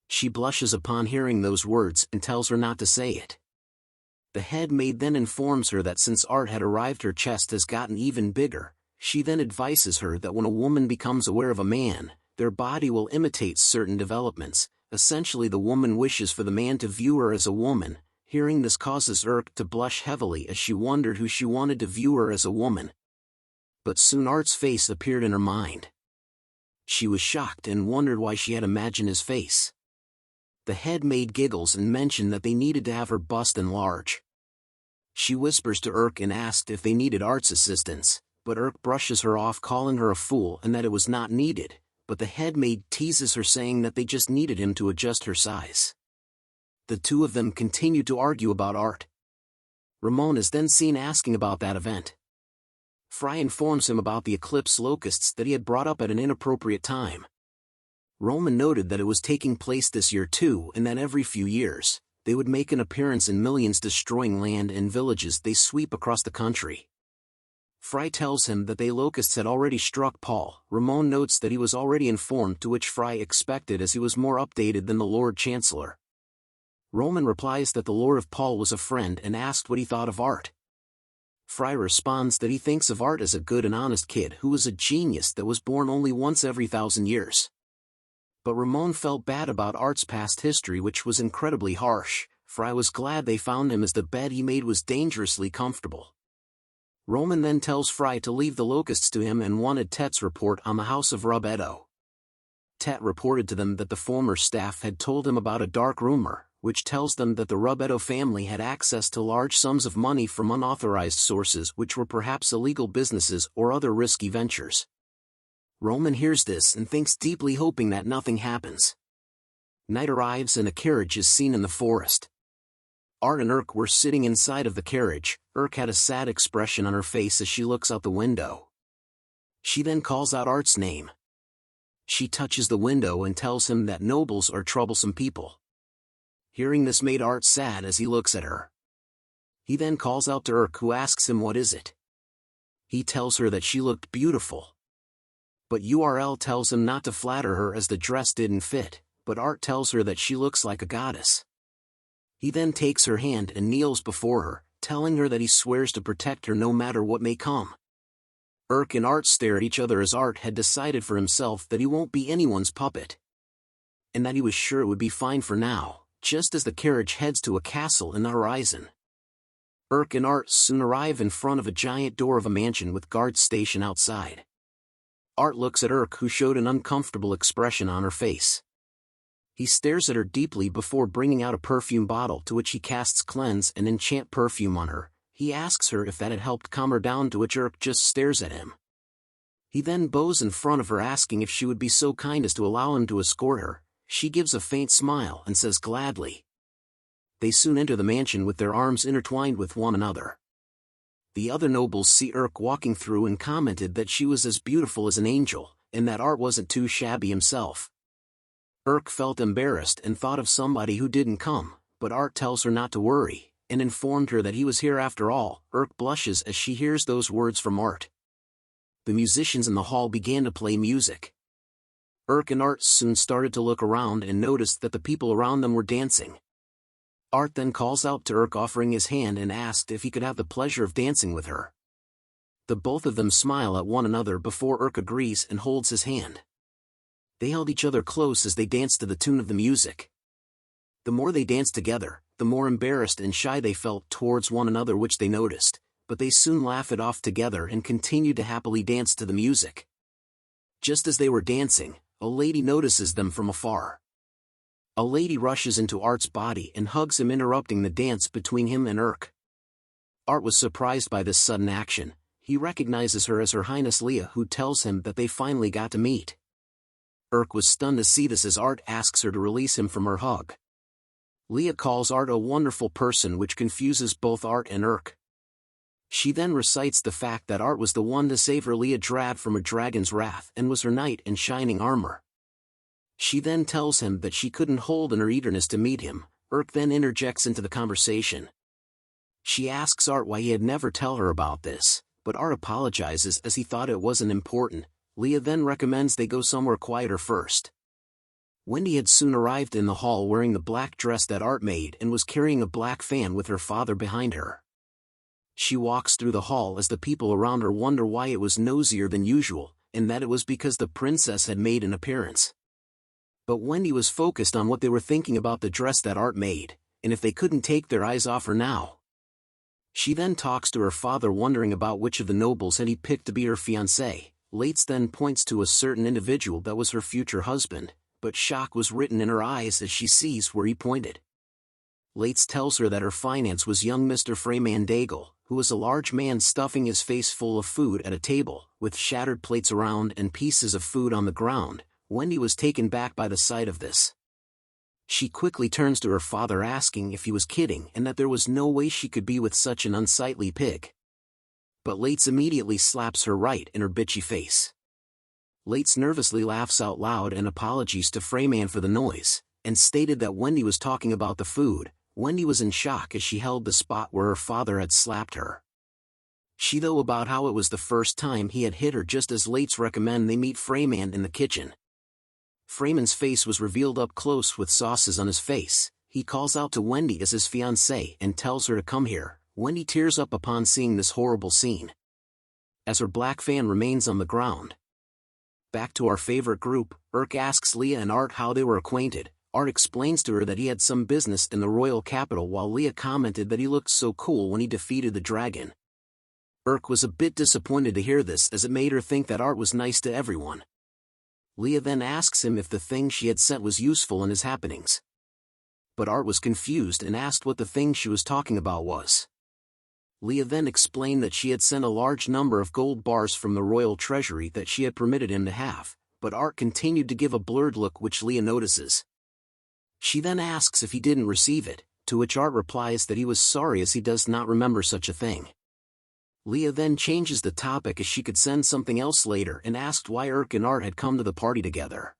She blushes upon hearing those words and tells her not to say it. The head maid then informs her that since Art had arrived, her chest has gotten even bigger. She then advises her that when a woman becomes aware of a man, their body will imitate certain developments. Essentially, the woman wishes for the man to view her as a woman. Hearing this causes Urk to blush heavily, as she wondered who she wanted to view her as a woman. But soon Art's face appeared in her mind. She was shocked and wondered why she had imagined his face. The head maid giggles and mentioned that they needed to have her bust enlarged. She whispers to Urk and asked if they needed Art's assistance, but Urk brushes her off, calling her a fool and that it was not needed, but the head maid teases her, saying that they just needed him to adjust her size. The two of them continue to argue about Art. Ramon is then seen asking about that event. Frey informs him about the eclipse locusts that he had brought up at an inappropriate time. Roman noted that it was taking place this year too, and that every few years, they would make an appearance in millions, destroying land and villages they sweep across the country. Frey tells him that they locusts had already struck Paul. Ramon notes that he was already informed, to which Frey expected, as he was more updated than the Lord Chancellor. Roman replies that the Lord of Paul was a friend and asked what he thought of Art. Frey responds that he thinks of Art as a good and honest kid who was a genius that was born only once every 1,000 years. But Ramon felt bad about Art's past history, which was incredibly harsh. Frey was glad they found him, as the bed he made was dangerously comfortable. Roman then tells Frey to leave the locusts to him and wanted Tet's report on the house of Robetto. Tet reported to them that the former staff had told him about a dark rumor, which tells them that the Robetto family had access to large sums of money from unauthorized sources, which were perhaps illegal businesses or other risky ventures. Roman hears this and thinks deeply, hoping that nothing happens. Night arrives and a carriage is seen in the forest. Art and Urk were sitting inside of the carriage. Urk had a sad expression on her face as she looks out the window. She then calls out Art's name. She touches the window and tells him that nobles are troublesome people. Hearing this made Art sad as he looks at her. He then calls out to Urk, who asks him what is it. He tells her that she looked beautiful. But URL tells him not to flatter her as the dress didn't fit, but Art tells her that she looks like a goddess. He then takes her hand and kneels before her, telling her that he swears to protect her no matter what may come. Urk and Art stare at each other, as Art had decided for himself that he won't be anyone's puppet. And that he was sure it would be fine for now, just as the carriage heads to a castle in the horizon. Urk and Art soon arrive in front of a giant door of a mansion with guards stationed outside. Art looks at Urk, who showed an uncomfortable expression on her face. He stares at her deeply before bringing out a perfume bottle, to which he casts cleanse and enchant perfume on her. He asks her if that had helped calm her down, to which Urk just stares at him. He then bows in front of her, asking if she would be so kind as to allow him to escort her. She gives a faint smile and says gladly. They soon enter the mansion with their arms intertwined with one another. The other nobles see Urk walking through and commented that she was as beautiful as an angel, and that Art wasn't too shabby himself. Urk felt embarrassed and thought of somebody who didn't come, but Art tells her not to worry, and informed her that he was here after all. Urk blushes as she hears those words from Art. The musicians in the hall began to play music. Urk and Art soon started to look around and noticed that the people around them were dancing. Art then calls out to Urk, offering his hand, and asked if he could have the pleasure of dancing with her. The both of them smile at one another before Urk agrees and holds his hand. They held each other close as they danced to the tune of the music. The more they danced together, the more embarrassed and shy they felt towards one another, which they noticed, but they soon laughed it off together and continued to happily dance to the music. Just as they were dancing, a lady notices them from afar. A lady rushes into Art's body and hugs him, interrupting the dance between him and Urk. Art was surprised by this sudden action. He recognizes her as Her Highness Leah, who tells him that they finally got to meet. Urk was stunned to see this as Art asks her to release him from her hug. Leah calls Art a wonderful person, which confuses both Art and Urk. She then recites the fact that Art was the one to save her Leah Drab from a dragon's wrath and was her knight in shining armor. She then tells him that she couldn't hold in her eagerness to meet him. Urk then interjects into the conversation. She asks Art why he had never tell her about this, but Art apologizes as he thought it wasn't important. Leah then recommends they go somewhere quieter first. Wendy had soon arrived in the hall wearing the black dress that Art made and was carrying a black fan with her father behind her. She walks through the hall as the people around her wonder why it was nosier than usual, and that it was because the princess had made an appearance. But Wendy was focused on what they were thinking about the dress that Art made, and if they couldn't take their eyes off her now. She then talks to her father wondering about which of the nobles had he picked to be her fiancé. Lates then points to a certain individual that was her future husband, but shock was written in her eyes as she sees where he pointed. Lates tells her that her finance was young Mr. Frey Mandagel, who was a large man stuffing his face full of food at a table, with shattered plates around and pieces of food on the ground. Wendy was taken back by the sight of this. She quickly turns to her father asking if he was kidding and that there was no way she could be with such an unsightly pig. But Lates immediately slaps her right in her bitchy face. Lates nervously laughs out loud and apologies to Freyman for the noise, and stated that Wendy was talking about the food. Wendy was in shock as she held the spot where her father had slapped her. She though about how it was the first time he had hit her just as Lates recommend they meet Freyman in the kitchen. Freyman's face was revealed up close with sauces on his face. He calls out to Wendy as his fiancée and tells her to come here. Wendy tears up upon seeing this horrible scene, as her black fan remains on the ground. Back to our favorite group, Urk asks Leah and Art how they were acquainted. Art explains to her that he had some business in the royal capital while Leah commented that he looked so cool when he defeated the dragon. Urk was a bit disappointed to hear this as it made her think that Art was nice to everyone. Leah then asks him if the thing she had sent was useful in his happenings. But Art was confused and asked what the thing she was talking about was. Leah then explained that she had sent a large number of gold bars from the royal treasury that she had permitted him to have, but Art continued to give a blurred look which Leah notices. She then asks if he didn't receive it, to which Art replies that he was sorry as he does not remember such a thing. Leah then changes the topic as she could send something else later and asked why Urk and Art had come to the party together.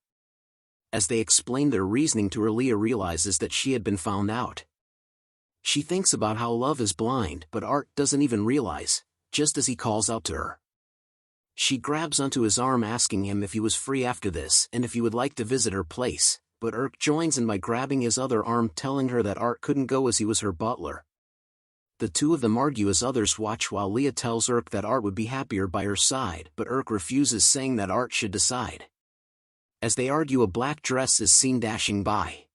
As they explained their reasoning to her, Leah realizes that she had been found out. She thinks about how love is blind, but Art doesn't even realize, just as he calls out to her. She grabs onto his arm asking him if he was free after this and if he would like to visit her place, but Urk joins in by grabbing his other arm telling her that Art couldn't go as he was her butler. The two of them argue as others watch while Leah tells Urk that Art would be happier by her side, but Urk refuses, saying that Art should decide. As they argue, a black dress is seen dashing by.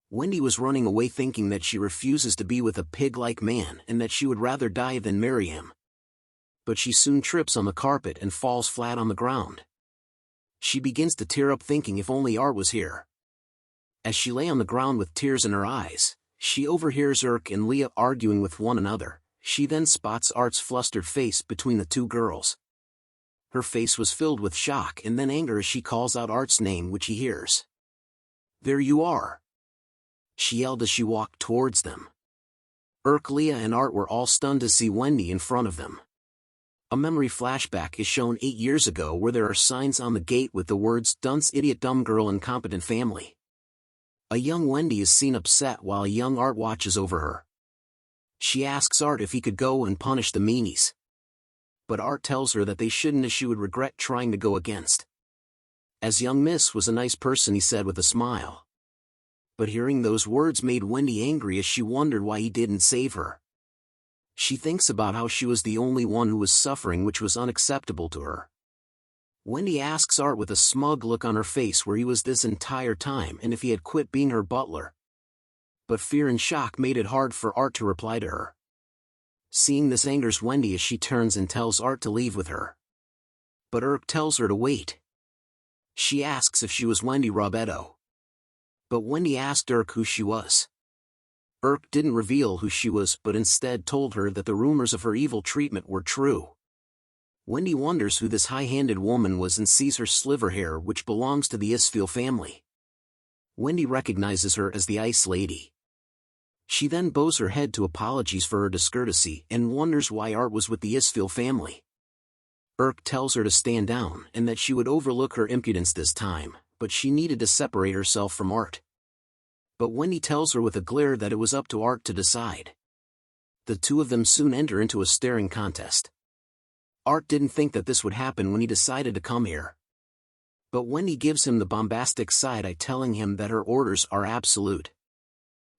Wendy was running away thinking that she refuses to be with a pig-like man and that she would rather die than marry him. But she soon trips on the carpet and falls flat on the ground. She begins to tear up thinking if only Art was here. As she lay on the ground with tears in her eyes, she overhears Urk and Leah arguing with one another. She then spots Art's flustered face between the two girls. Her face was filled with shock and then anger as she calls out Art's name, which he hears. "There you are!" she yelled as she walked towards them. Urk, Leah and Art were all stunned to see Wendy in front of them. A memory flashback is shown 8 years ago where there are signs on the gate with the words "Dunce, idiot, dumb girl, incompetent family." A young Wendy is seen upset while a young Art watches over her. She asks Art if he could go and punish the meanies. But Art tells her that they shouldn't as she would regret trying to go against. As young Miss was a nice person, he said with a smile. But hearing those words made Wendy angry as she wondered why he didn't save her. She thinks about how she was the only one who was suffering, which was unacceptable to her. Wendy asks Art with a smug look on her face where he was this entire time and if he had quit being her butler. But fear and shock made it hard for Art to reply to her. Seeing this angers Wendy as she turns and tells Art to leave with her. But Urk tells her to wait. She asks if she was Wendy Robetto. But Wendy asked Urk who she was. Urk didn't reveal who she was but instead told her that the rumors of her evil treatment were true. Wendy wonders who this high-handed woman was and sees her sliver hair, which belongs to the Isfield family. Wendy recognizes her as the Ice Lady. She then bows her head to apologies for her discourtesy and wonders why Art was with the Isfield family. Urk tells her to stand down and that she would overlook her impudence this time, but she needed to separate herself from Art. But Wendy tells her with a glare that it was up to Art to decide. The two of them soon enter into a staring contest. Art didn't think that this would happen when he decided to come here. But Wendy gives him the bombastic side-eye, telling him that her orders are absolute.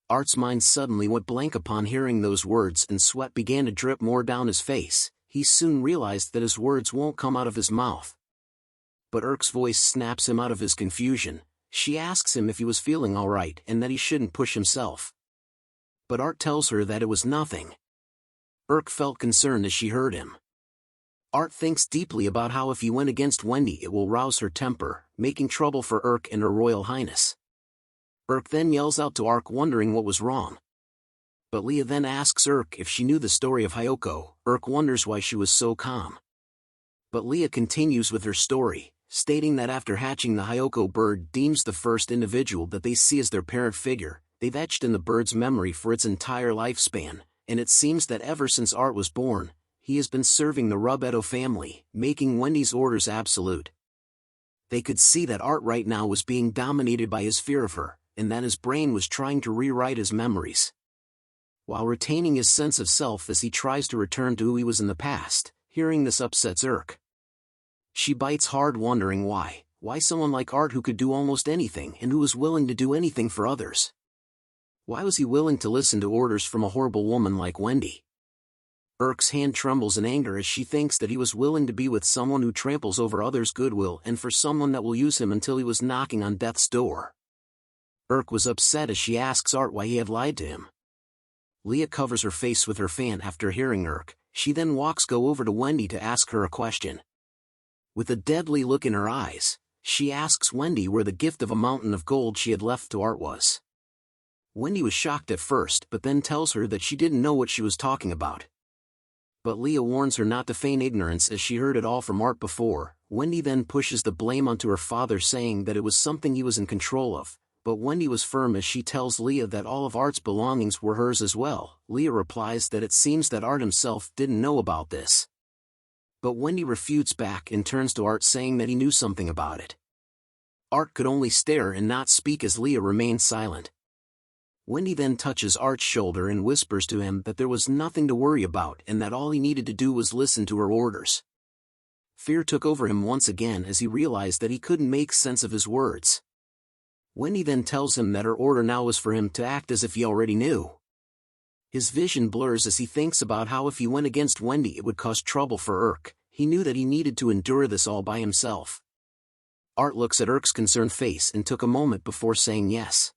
Art's mind suddenly went blank upon hearing those words, and sweat began to drip more down his face. He soon realized that his words won't come out of his mouth. But Irk's voice snaps him out of his confusion. She asks him if he was feeling alright and that he shouldn't push himself. But Art tells her that it was nothing. Irk felt concerned as she heard him. Art thinks deeply about how if he went against Wendy it will rouse her temper, making trouble for Irk and Her Royal Highness. Irk then yells out to Ark, wondering what was wrong. But Leah then asks Irk if she knew the story of Hyoko. Irk wonders why she was so calm. But Leah continues with her story, stating that after hatching the Hyoko bird deems the first individual that they see as their parent figure, they've etched in the bird's memory for its entire lifespan, and it seems that ever since Art was born, he has been serving the Robetto family, making Wendy's orders absolute. They could see that Art right now was being dominated by his fear of her, and that his brain was trying to rewrite his memories, while retaining his sense of self as he tries to return to who he was in the past. Hearing this upsets Irk. She bites hard, wondering why someone like Art, who could do almost anything and who was willing to do anything for others. Why was he willing to listen to orders from a horrible woman like Wendy? Irk's hand trembles in anger as she thinks that he was willing to be with someone who tramples over others' goodwill and for someone that will use him until he was knocking on death's door. Irk was upset as she asks Art why he had lied to him. Leah covers her face with her fan after hearing Irk. She then go over to Wendy to ask her a question. With a deadly look in her eyes, she asks Wendy where the gift of a mountain of gold she had left to Art was. Wendy was shocked at first, but then tells her that she didn't know what she was talking about. But Leah warns her not to feign ignorance as she heard it all from Art before. Wendy then pushes the blame onto her father, saying that it was something he was in control of, but Wendy was firm as she tells Leah that all of Art's belongings were hers as well. Leah replies that it seems that Art himself didn't know about this. But Wendy refutes back and turns to Art, saying that he knew something about it. Art could only stare and not speak as Leah remained silent. Wendy then touches Art's shoulder and whispers to him that there was nothing to worry about and that all he needed to do was listen to her orders. Fear took over him once again as he realized that he couldn't make sense of his words. Wendy then tells him that her order now was for him to act as if he already knew. His vision blurs as he thinks about how if he went against Wendy it would cause trouble for Irk. He knew that he needed to endure this all by himself. Art looks at Irk's concerned face and took a moment before saying yes.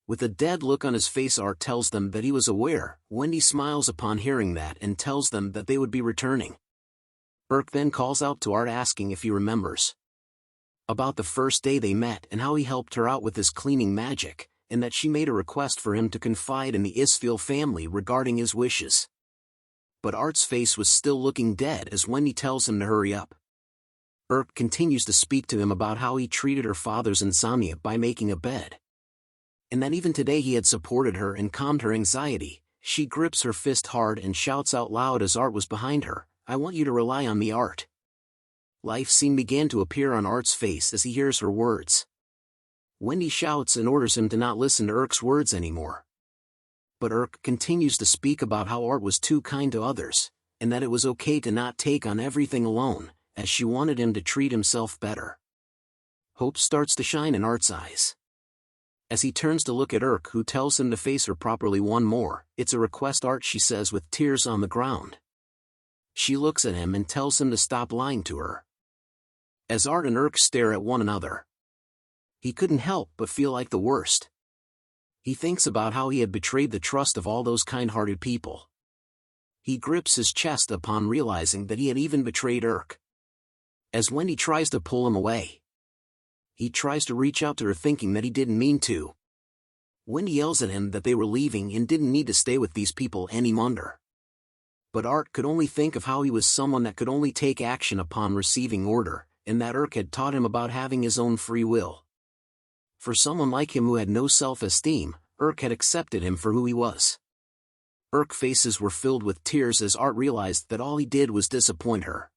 With a dead look on his face, Art tells them that he was aware. Wendy smiles upon hearing that and tells them that they would be returning. Irk then calls out to Art, asking if he remembers about the first day they met and how he helped her out with his cleaning magic, and that she made a request for him to confide in the Isfield family regarding his wishes. But Art's face was still looking dead as Wendy tells him to hurry up. Irk continues to speak to him about how he treated her father's insomnia by making a bed, and that even today he had supported her and calmed her anxiety. She grips her fist hard and shouts out loud as Art was behind her, "I want you to rely on me, Art." Life scene began to appear on Art's face as he hears her words. Wendy shouts and orders him to not listen to Irk's words anymore. But Irk continues to speak about how Art was too kind to others, and that it was okay to not take on everything alone, as she wanted him to treat himself better. Hope starts to shine in Art's eyes as he turns to look at Irk, who tells him to face her properly one more. "It's a request, Art," she says with tears on the ground. She looks at him and tells him to stop lying to her. As Art and Irk stare at one another, he couldn't help but feel like the worst. He thinks about how he had betrayed the trust of all those kind-hearted people. He grips his chest upon realizing that he had even betrayed Irk. As Wendy tries to pull him away, he tries to reach out to her, thinking that he didn't mean to. Wendy yells at him that they were leaving and didn't need to stay with these people any longer. But Art could only think of how he was someone that could only take action upon receiving order, and that Irk had taught him about having his own free will. For someone like him who had no self-esteem, Irk had accepted him for who he was. Irk's faces were filled with tears as Art realized that all he did was disappoint her.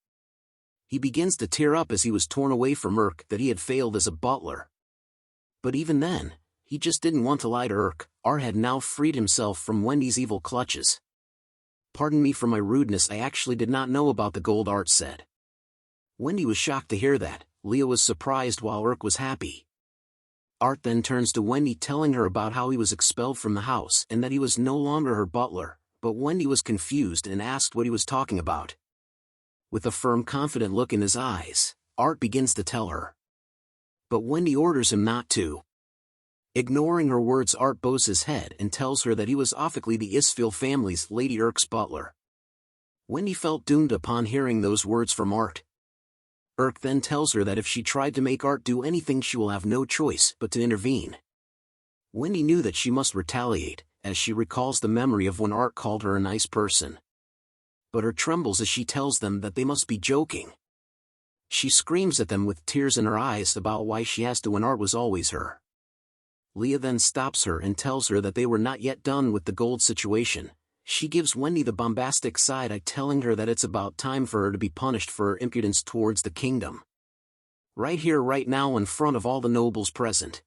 He begins to tear up as he was torn away from Irk, that he had failed as a butler. But even then, he just didn't want to lie to Irk. Art had now freed himself from Wendy's evil clutches. "Pardon me for my rudeness, I actually did not know about the gold," Art said. Wendy was shocked to hear that. Leah was surprised while Urk was happy. Art then turns to Wendy telling her about how he was expelled from the house and that he was no longer her butler, but Wendy was confused and asked what he was talking about. With a firm, confident look in his eyes, Art begins to tell her. But Wendy orders him not to. Ignoring her words, Art bows his head and tells her that he was officially the Isfield family's Lady Urk's butler. Wendy felt doomed upon hearing those words from Art. Urk then tells her that if she tried to make Art do anything, she will have no choice but to intervene. Wendy knew that she must retaliate, as she recalls the memory of when Art called her a nice person. But her trembles as she tells them that they must be joking. She screams at them with tears in her eyes about why she has to when Art was always her. Leah then stops her and tells her that they were not yet done with the gold situation. She gives Wendy the bombastic side-eye, telling her that it's about time for her to be punished for her impudence towards the kingdom. Right here, right now, in front of all the nobles present.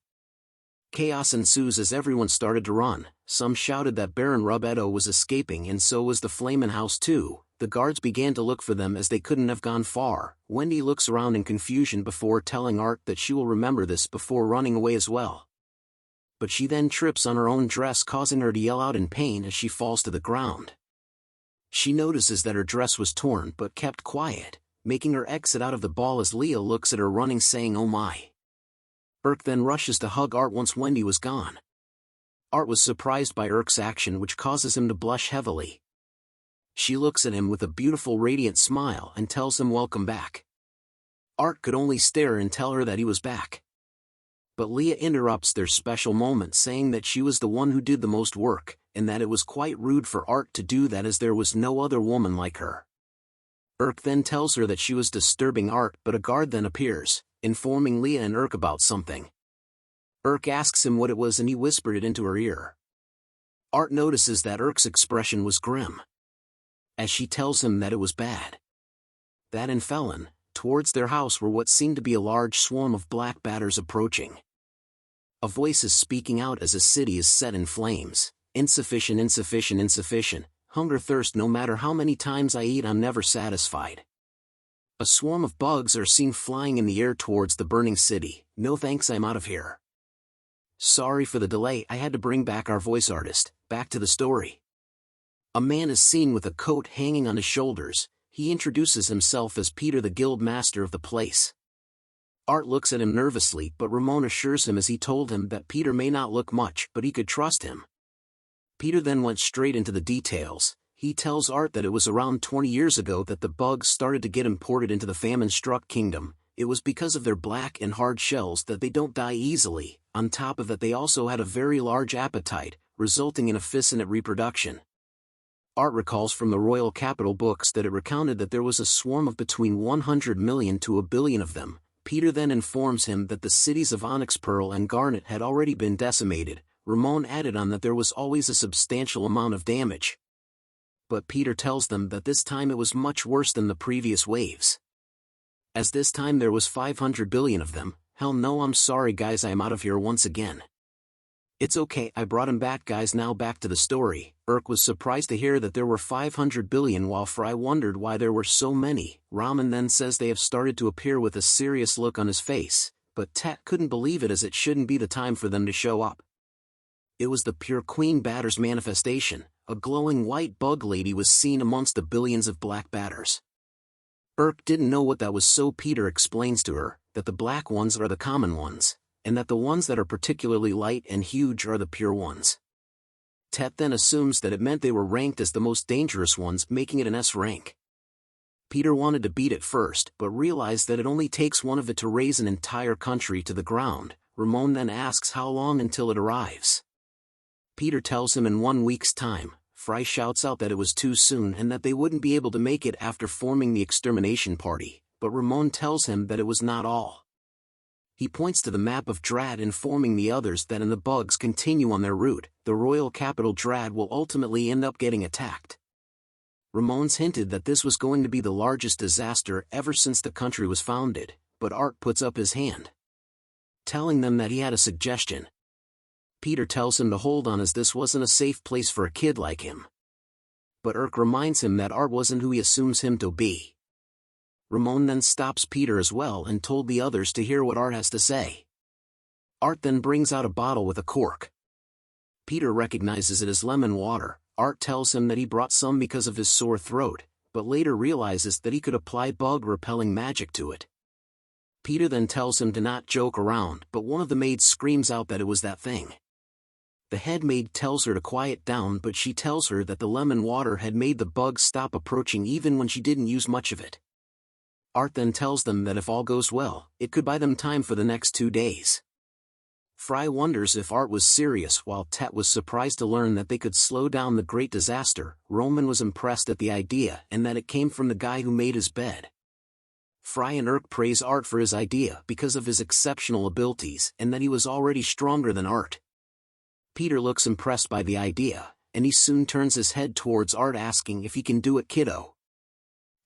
Chaos ensues as everyone started to run. Some shouted that Baron Robetto was escaping, and so was the Flamin' House too. The guards began to look for them as they couldn't have gone far. Wendy looks around in confusion before telling Art that she will remember this before running away as well. But she then trips on her own dress, causing her to yell out in pain as she falls to the ground. She notices that her dress was torn but kept quiet, making her exit out of the ball as Leah looks at her running, saying, "Oh my." Urk then rushes to hug Art once Wendy was gone. Art was surprised by Urk's action, which causes him to blush heavily. She looks at him with a beautiful radiant smile and tells him welcome back. Art could only stare and tell her that he was back. But Leah interrupts their special moment, saying that she was the one who did the most work, and that it was quite rude for Art to do that as there was no other woman like her. Urk then tells her that she was disturbing Art, but a guard then appears, informing Leah and Urk about something. Urk asks him what it was and he whispered it into her ear. Art notices that Urk's expression was grim, as she tells him that it was bad. That and felon, towards their house were what seemed to be a large swarm of black batters approaching. A voice is speaking out as a city is set in flames. Insufficient, insufficient, insufficient. Hunger, thirst, no matter how many times I eat, I'm never satisfied. A swarm of bugs are seen flying in the air towards the burning city. No thanks, I'm out of here. Sorry for the delay, I had to bring back our voice artist. Back to the story. A man is seen with a coat hanging on his shoulders. He introduces himself as Peter, the guild master of the place. Art looks at him nervously, but Ramon assures him as he told him that Peter may not look much, but he could trust him. Peter then went straight into the details. He tells Art that it was around 20 years ago that the bugs started to get imported into the famine-struck kingdom. It was because of their black and hard shells that they don't die easily. On top of that, they also had a very large appetite, resulting in efficient reproduction. Art recalls from the royal capital books that it recounted that there was a swarm of between 100 million to a billion of them. Peter then informs him that the cities of Onyx, Pearl, and Garnet had already been decimated. Ramon added on that there was always a substantial amount of damage. But Peter tells them that this time it was much worse than the previous waves, as this time there was 500 billion of them. Hell no, I'm sorry guys, I'm out of here once again. It's okay, I brought him back guys. Now back to the story. Urk was surprised to hear that there were 500 billion while Frey wondered why there were so many. Ramen then says they have started to appear with a serious look on his face, but Tet couldn't believe it as it shouldn't be the time for them to show up. It was the pure Queen Batter's manifestation. A glowing white bug lady was seen amongst the billions of black batters. Urk didn't know what that was, so Peter explains to her that the black ones are the common ones, and that the ones that are particularly light and huge are the pure ones. Tet then assumes that it meant they were ranked as the most dangerous ones, making it an S rank. Peter wanted to beat it first, but realized that it only takes one of it to raise an entire country to the ground. Ramon then asks how long until it arrives. Peter tells him in 1 week's time. Frey shouts out that it was too soon and that they wouldn't be able to make it after forming the extermination party, but Ramon tells him that it was not all. He points to the map of Drad, informing the others that if the bugs continue on their route, the royal capital Drad will ultimately end up getting attacked. Ramon's hinted that this was going to be the largest disaster ever since the country was founded, but Art puts up his hand, telling them that he had a suggestion. Peter tells him to hold on as this wasn't a safe place for a kid like him. But Urk reminds him that Art wasn't who he assumes him to be. Ramon then stops Peter as well and told the others to hear what Art has to say. Art then brings out a bottle with a cork. Peter recognizes it as lemon water. Art tells him that he brought some because of his sore throat, but later realizes that he could apply bug-repelling magic to it. Peter then tells him to not joke around, but one of the maids screams out that it was that thing. The head maid tells her to quiet down, but she tells her that the lemon water had made the bugs stop approaching even when she didn't use much of it. Art then tells them that if all goes well, it could buy them time for the next 2 days. Frey wonders if Art was serious, while Tet was surprised to learn that they could slow down the great disaster. Roman was impressed at the idea and that it came from the guy who made his bed. Frey and Irk praise Art for his idea because of his exceptional abilities and that he was already stronger than Art. Peter looks impressed by the idea, and he soon turns his head towards Art asking if he can do it, kiddo.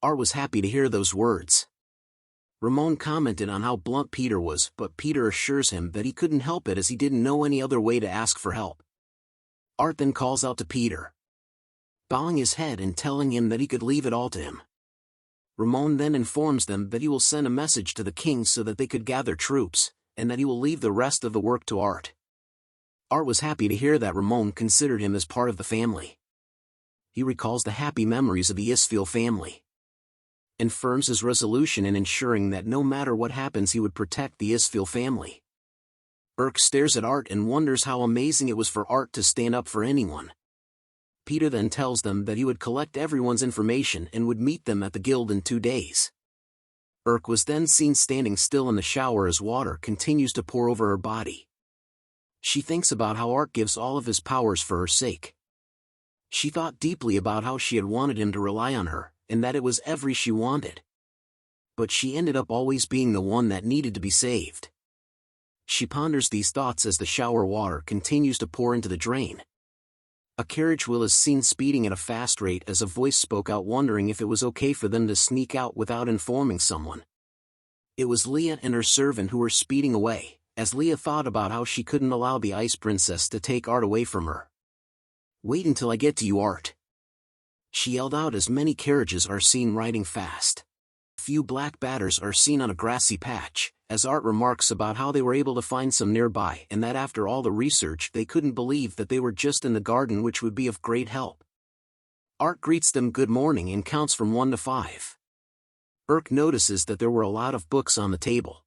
Art was happy to hear those words. Ramon commented on how blunt Peter was, but Peter assures him that he couldn't help it as he didn't know any other way to ask for help. Art then calls out to Peter, bowing his head and telling him that he could leave it all to him. Ramon then informs them that he will send a message to the king so that they could gather troops, and that he will leave the rest of the work to Art. Art was happy to hear that Ramon considered him as part of the family. He recalls the happy memories of the Isfield family, and firms his resolution in ensuring that no matter what happens he would protect the Isfield family. Irk stares at Art and wonders how amazing it was for Art to stand up for anyone. Peter then tells them that he would collect everyone's information and would meet them at the guild in 2 days. Irk was then seen standing still in the shower as water continues to pour over her body. She thinks about how Art gives all of his powers for her sake. She thought deeply about how she had wanted him to rely on her, and that it was every she wanted. But she ended up always being the one that needed to be saved. She ponders these thoughts as the shower water continues to pour into the drain. A carriage wheel is seen speeding at a fast rate as a voice spoke out wondering if it was okay for them to sneak out without informing someone. It was Leah and her servant who were speeding away, as Leah thought about how she couldn't allow the Ice Princess to take Art away from her. "Wait until I get to you, Art," she yelled out as many carriages are seen riding fast. Few black batters are seen on a grassy patch, as Art remarks about how they were able to find some nearby and that after all the research they couldn't believe that they were just in the garden, which would be of great help. Art greets them good morning and counts from 1 to 5. Irk notices that there were a lot of books on the table.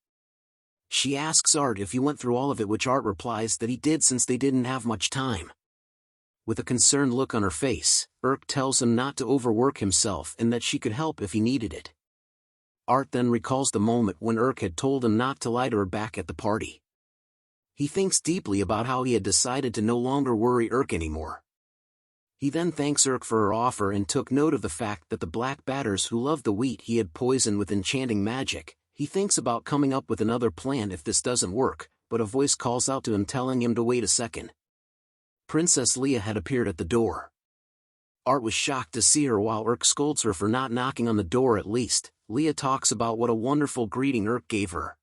She asks Art if he went through all of it, which Art replies that he did since they didn't have much time. With a concerned look on her face, Irk tells him not to overwork himself and that she could help if he needed it. Art then recalls the moment when Irk had told him not to lie to her back at the party. He thinks deeply about how he had decided to no longer worry Irk anymore. He then thanks Irk for her offer and took note of the fact that the black batters who loved the wheat he had poisoned with enchanting magic. He thinks about coming up with another plan if this doesn't work, but a voice calls out to him telling him to wait a second. Princess Leah had appeared at the door. Art was shocked to see her while Irk scolds her for not knocking on the door at least. Leah talks about what a wonderful greeting Irk gave her.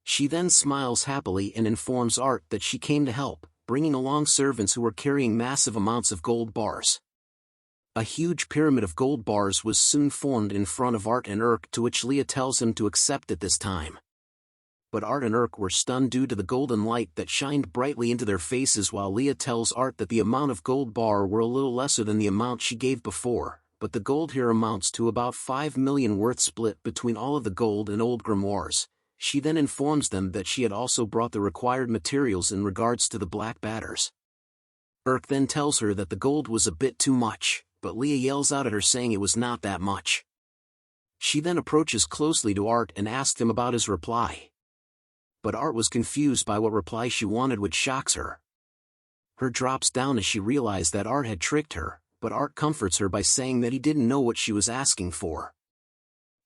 She then smiles happily and informs Art that she came to help, bringing along servants who were carrying massive amounts of gold bars. A huge pyramid of gold bars was soon formed in front of Art and Irk, to which Leah tells him to accept it this time. But Art and Irk were stunned due to the golden light that shined brightly into their faces, while Leah tells Art that the amount of gold bar were a little lesser than the amount she gave before, but the gold here amounts to about 5 million worth split between all of the gold and old grimoires. She then informs them that she had also brought the required materials in regards to the black batters. Irk then tells her that the gold was a bit too much, but Leah yells out at her saying it was not that much. She then approaches closely to Art and asks him about his reply. But Art was confused by what reply she wanted, which shocks her. Her drops down as she realized that Art had tricked her, but Art comforts her by saying that he didn't know what she was asking for.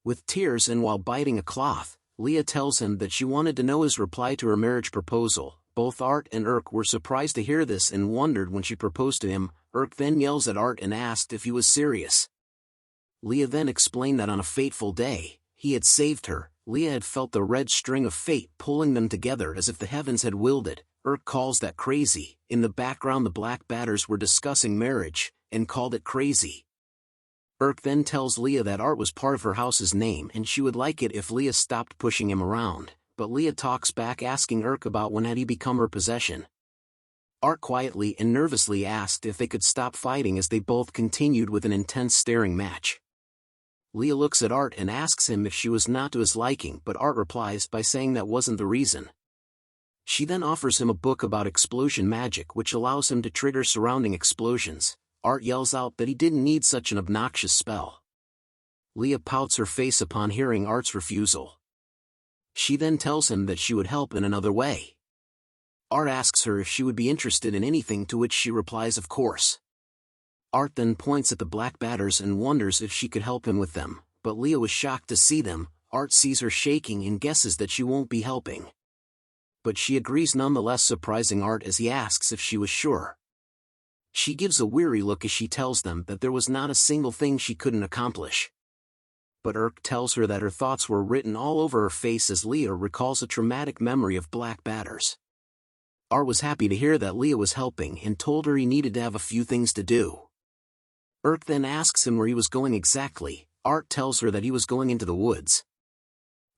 With tears and while biting a cloth, Leah tells him that she wanted to know his reply to her marriage proposal. Both Art and Irk were surprised to hear this and wondered when she proposed to him. Irk then yells at Art and asked if he was serious. Leah then explained that on a fateful day, he had saved her. Leah had felt the red string of fate pulling them together as if the heavens had willed it. Irk calls that crazy. In the background the black batters were discussing marriage, and called it crazy. Urk then tells Leah that Art was part of her house's name and she would like it if Leah stopped pushing him around, but Leah talks back asking Urk about when had he become her possession. Art quietly and nervously asked if they could stop fighting as they both continued with an intense staring match. Leah looks at Art and asks him if she was not to his liking, but Art replies by saying that wasn't the reason. She then offers him a book about explosion magic which allows him to trigger surrounding explosions. Art yells out that he didn't need such an obnoxious spell. Leah pouts her face upon hearing Art's refusal. She then tells him that she would help in another way. Art asks her if she would be interested in anything, to which she replies of course. Art then points at the black batters and wonders if she could help him with them, but Leah was shocked to see them. Art sees her shaking and guesses that she won't be helping. But she agrees nonetheless, surprising Art as he asks if she was sure. She gives a weary look as she tells them that there was not a single thing she couldn't accomplish. But Urk tells her that her thoughts were written all over her face as Leah recalls a traumatic memory of black batters. Art was happy to hear that Leah was helping and told her he needed to have a few things to do. Urk then asks him where he was going exactly. Art tells her that he was going into the woods.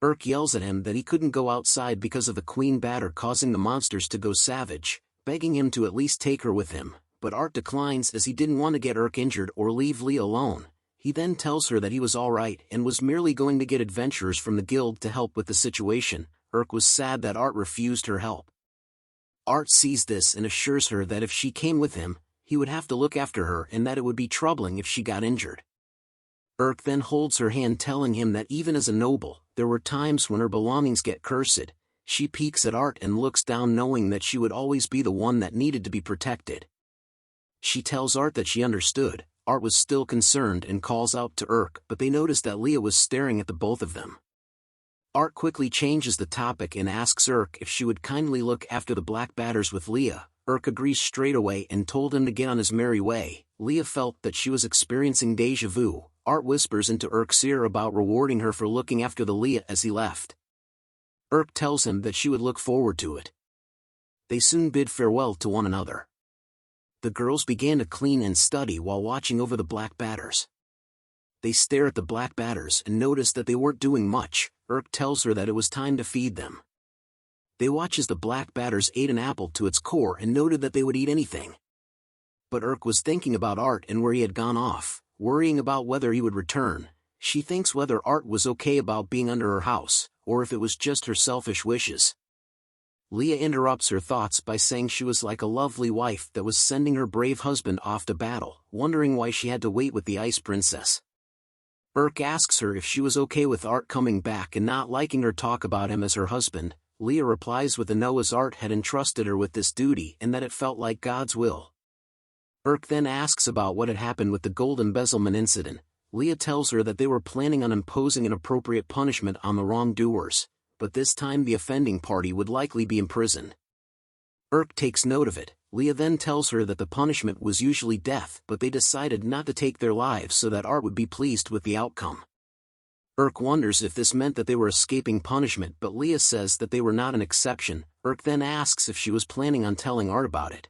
Urk yells at him that he couldn't go outside because of the queen batter causing the monsters to go savage, begging him to at least take her with him, but Art declines as he didn't want to get Urk injured or leave Leah alone. He then tells her that he was alright and was merely going to get adventurers from the guild to help with the situation. Urk was sad that Art refused her help. Art sees this and assures her that if she came with him, he would have to look after her and that it would be troubling if she got injured. Urk then holds her hand, telling him that even as a noble, there were times when her belongings get cursed. She peeks at Art and looks down, knowing that she would always be the one that needed to be protected. She tells Art that she understood. Art was still concerned and calls out to Urk, but they notice that Leah was staring at the both of them. Art quickly changes the topic and asks Urk if she would kindly look after the black batters with Leah. Urk agrees straight away and told him to get on his merry way. Leah felt that she was experiencing deja vu. Art whispers into Urk's ear about rewarding her for looking after the Leah as he left. Urk tells him that she would look forward to it. They soon bid farewell to one another. The girls began to clean and study while watching over the black batters. They stare at the black batters and notice that they weren't doing much. Urk tells her that it was time to feed them. They watch as the black batters ate an apple to its core and noted that they would eat anything. But Urk was thinking about Art and where he had gone off, worrying about whether he would return. She thinks whether Art was okay about being under her house, or if it was just her selfish wishes. Leah interrupts her thoughts by saying she was like a lovely wife that was sending her brave husband off to battle, wondering why she had to wait with the ice princess. Urk asks her if she was okay with Art coming back and not liking her talk about him as her husband. Leah replies with a no, as Art had entrusted her with this duty and that it felt like God's will. Urk then asks about what had happened with the gold embezzlement incident. Leah tells her that they were planning on imposing an appropriate punishment on the wrongdoers, but this time the offending party would likely be imprisoned. Urk takes note of it. Leah then tells her that the punishment was usually death, but they decided not to take their lives so that Art would be pleased with the outcome. Urk wonders if this meant that they were escaping punishment, but Leah says that they were not an exception. Urk then asks if she was planning on telling Art about it.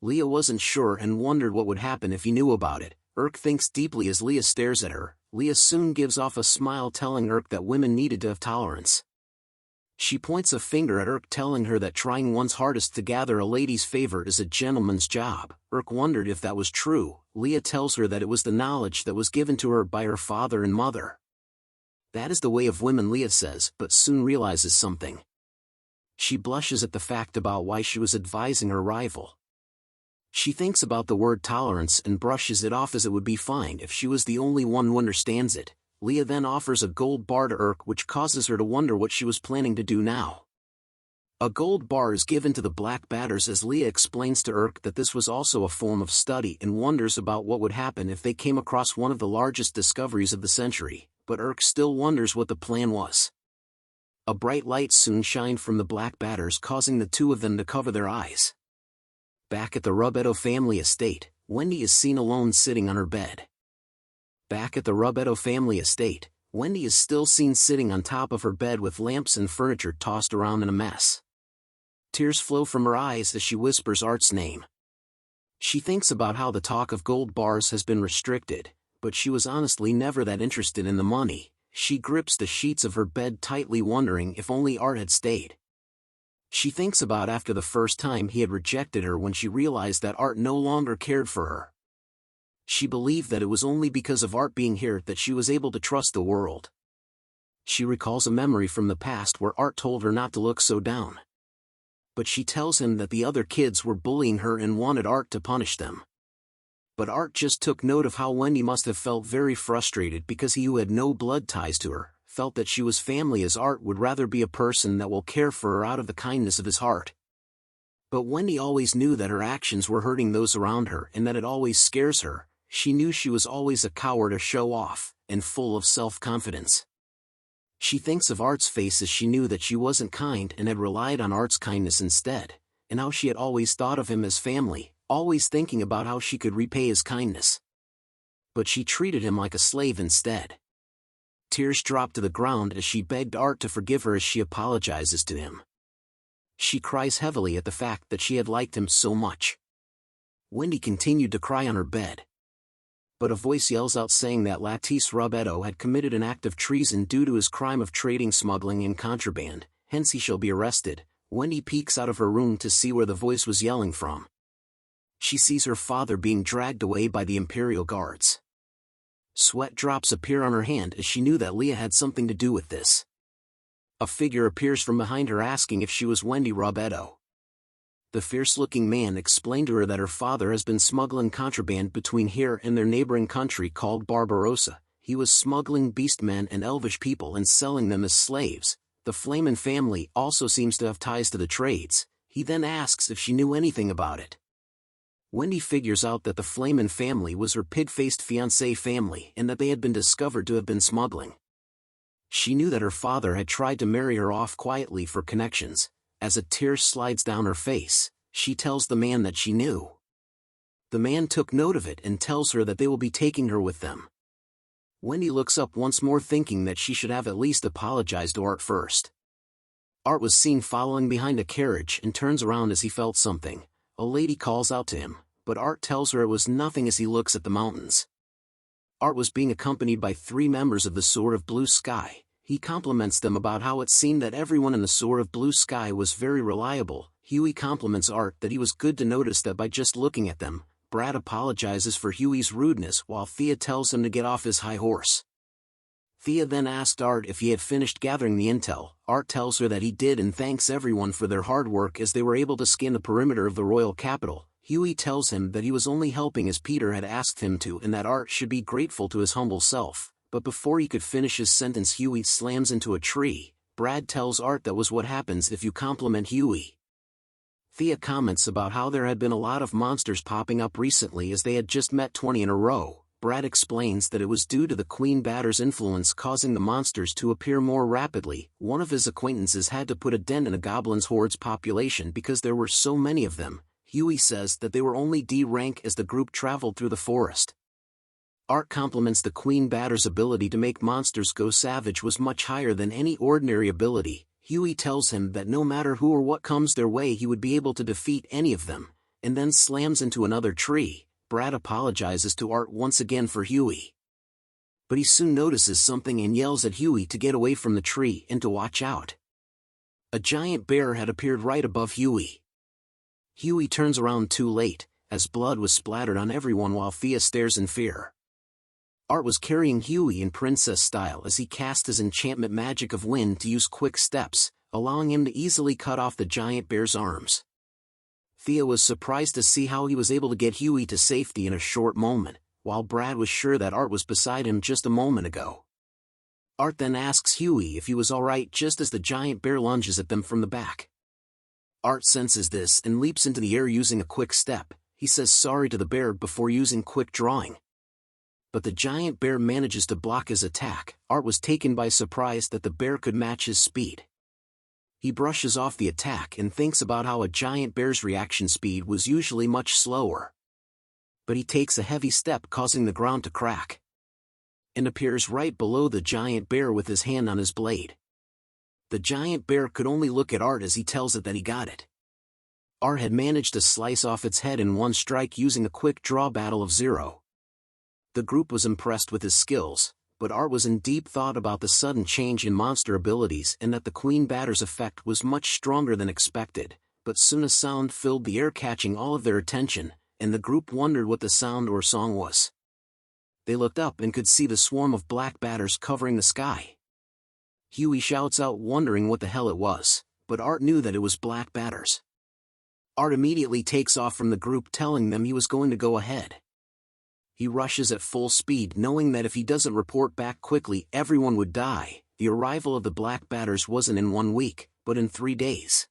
Leah wasn't sure and wondered what would happen if he knew about it. Urk thinks deeply as Leah stares at her. Leah soon gives off a smile, telling Urk that women needed to have tolerance. She points a finger at Urk, telling her that trying one's hardest to gather a lady's favor is a gentleman's job. Urk wondered if that was true. Leah tells her that it was the knowledge that was given to her by her father and mother. That is the way of women, Leah says, but soon realizes something. She blushes at the fact about why she was advising her rival. She thinks about the word tolerance and brushes it off, as it would be fine if she was the only one who understands it. Leah then offers a gold bar to Urk, which causes her to wonder what she was planning to do now. A gold bar is given to the black batters as Leah explains to Urk that this was also a form of study and wonders about what would happen if they came across one of the largest discoveries of the century, but Urk still wonders what the plan was. A bright light soon shined from the black batters, causing the two of them to cover their eyes. Back at the Robetto family estate, Wendy is seen alone sitting on her bed. Back at the Robetto family estate, Wendy is still seen sitting on top of her bed with lamps and furniture tossed around in a mess. Tears flow from her eyes as she whispers Art's name. She thinks about how the talk of gold bars has been restricted, but she was honestly never that interested in the money. She grips the sheets of her bed tightly, wondering if only Art had stayed. She thinks about after the first time he had rejected her, when she realized that Art no longer cared for her. She believed that it was only because of Art being here that she was able to trust the world. She recalls a memory from the past where Art told her not to look so down. But she tells him that the other kids were bullying her and wanted Art to punish them. But Art just took note of how Wendy must have felt very frustrated because he, who had no blood ties to her, felt that she was family, as Art would rather be a person that will care for her out of the kindness of his heart. But Wendy always knew that her actions were hurting those around her, and that it always scares her. She knew she was always a coward, a show-off, and full of self-confidence. She thinks of Art's face as she knew that she wasn't kind and had relied on Art's kindness instead, and how she had always thought of him as family, always thinking about how she could repay his kindness. But she treated him like a slave instead. Tears dropped to the ground as she begged Art to forgive her as she apologizes to him. She cries heavily at the fact that she had liked him so much. Wendy continued to cry on her bed. But a voice yells out saying that Robetto had committed an act of treason due to his crime of trading, smuggling, and contraband, hence he shall be arrested. Wendy peeks out of her room to see where the voice was yelling from. She sees her father being dragged away by the Imperial Guards. Sweat drops appear on her hand as she knew that Leah had something to do with this. A figure appears from behind her asking if she was Wendy Robetto. The fierce-looking man explained to her that her father has been smuggling contraband between here and their neighboring country called Barbarossa. He was smuggling beastmen and elvish people and selling them as slaves. The Flamen family also seems to have ties to the trades. He then asks if she knew anything about it. Wendy figures out that the Flamen family was her pig-faced fiancé family and that they had been discovered to have been smuggling. She knew that her father had tried to marry her off quietly for connections. As a tear slides down her face, she tells the man that she knew. The man took note of it and tells her that they will be taking her with them. Wendy looks up once more, thinking that she should have at least apologized to Art first. Art was seen following behind a carriage and turns around as he felt something. A lady calls out to him, but Art tells her it was nothing as he looks at the mountains. Art was being accompanied by 3 members of the Sword of Blue Sky. He compliments them about how it seemed that everyone in the Sword of Blue Sky was very reliable. Huey compliments Art that he was good to notice that by just looking at them. Brad apologizes for Huey's rudeness while Thea tells him to get off his high horse. Thea then asked Art if he had finished gathering the intel. Art tells her that he did and thanks everyone for their hard work as they were able to scan the perimeter of the royal capital. Huey tells him that he was only helping as Peter had asked him to and that Art should be grateful to his humble self. But before he could finish his sentence, Huey slams into a tree. Brad tells Art that was what happens if you compliment Huey. Thea comments about how there had been a lot of monsters popping up recently as they had just met 20 in a row. Brad explains that it was due to the Queen Batter's influence causing the monsters to appear more rapidly. One of his acquaintances had to put a dent in a goblin's horde's population because there were so many of them. Huey says that they were only D rank as the group traveled through the forest. Art compliments the Queen Batter's ability to make monsters go savage was much higher than any ordinary ability. Huey tells him that no matter who or what comes their way he would be able to defeat any of them, and then slams into another tree. Brad apologizes to Art once again for Huey. But he soon notices something and yells at Huey to get away from the tree and to watch out. A giant bear had appeared right above Huey. Huey turns around too late, as blood was splattered on everyone while Thea stares in fear. Art was carrying Huey in princess style as he cast his enchantment magic of wind to use quick steps, allowing him to easily cut off the giant bear's arms. Thea was surprised to see how he was able to get Huey to safety in a short moment, while Brad was sure that Art was beside him just a moment ago. Art then asks Huey if he was alright just as the giant bear lunges at them from the back. Art senses this and leaps into the air using a quick step. He says sorry to the bear before using quick drawing. But the giant bear manages to block his attack. Art was taken by surprise that the bear could match his speed. He brushes off the attack and thinks about how a giant bear's reaction speed was usually much slower. But he takes a heavy step, causing the ground to crack, and appears right below the giant bear with his hand on his blade. The giant bear could only look at Art as he tells it that he got it. Art had managed to slice off its head in one strike using a quick draw battle of 0. The group was impressed with his skills, but Art was in deep thought about the sudden change in monster abilities and that the Queen Batter's effect was much stronger than expected. But soon a sound filled the air, catching all of their attention, and the group wondered what the sound or song was. They looked up and could see the swarm of black batters covering the sky. Huey shouts out, wondering what the hell it was, but Art knew that it was black batters. Art immediately takes off from the group, telling them he was going to go ahead. He rushes at full speed, knowing that if he doesn't report back quickly, everyone would die. The arrival of the black batters wasn't in 1 week, but in 3 days.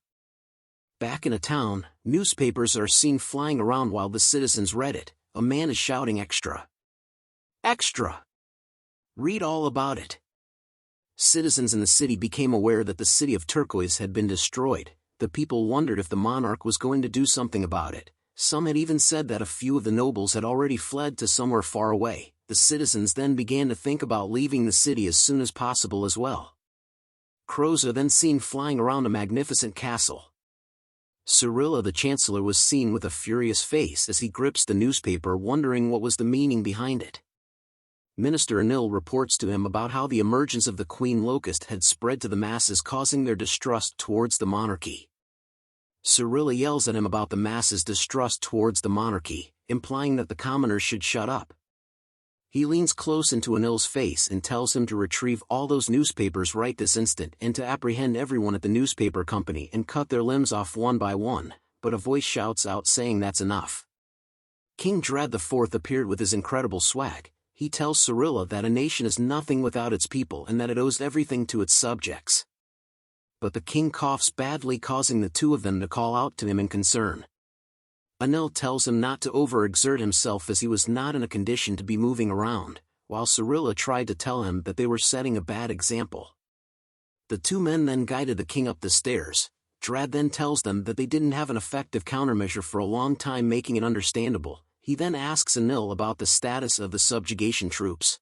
Back in a town, newspapers are seen flying around while the citizens read it. A man is shouting, "Extra! Extra! Read all about it." Citizens in the city became aware that the city of Turquoise had been destroyed. The people wondered if the monarch was going to do something about it. Some had even said that a few of the nobles had already fled to somewhere far away. The citizens then began to think about leaving the city as soon as possible as well. Crows are then seen flying around a magnificent castle. Cyrilla the Chancellor was seen with a furious face as he grips the newspaper, wondering what was the meaning behind it. Minister Anil reports to him about how the emergence of the Queen Locust had spread to the masses, causing their distrust towards the monarchy. Cyrilla yells at him about the masses' distrust towards the monarchy, implying that the commoners should shut up. He leans close into Anil's face and tells him to retrieve all those newspapers right this instant and to apprehend everyone at the newspaper company and cut their limbs off one by one, but a voice shouts out saying that's enough. King Dread IV appeared with his incredible swag. He tells Cyrilla that a nation is nothing without its people and that it owes everything to its subjects. But the king coughs badly, causing the two of them to call out to him in concern. Anil tells him not to overexert himself as he was not in a condition to be moving around, while Cyrilla tried to tell him that they were setting a bad example. The two men then guided the king up the stairs. Dread then tells them that they didn't have an effective countermeasure for a long time, making it understandable. He then asks Anil about the status of the subjugation troops.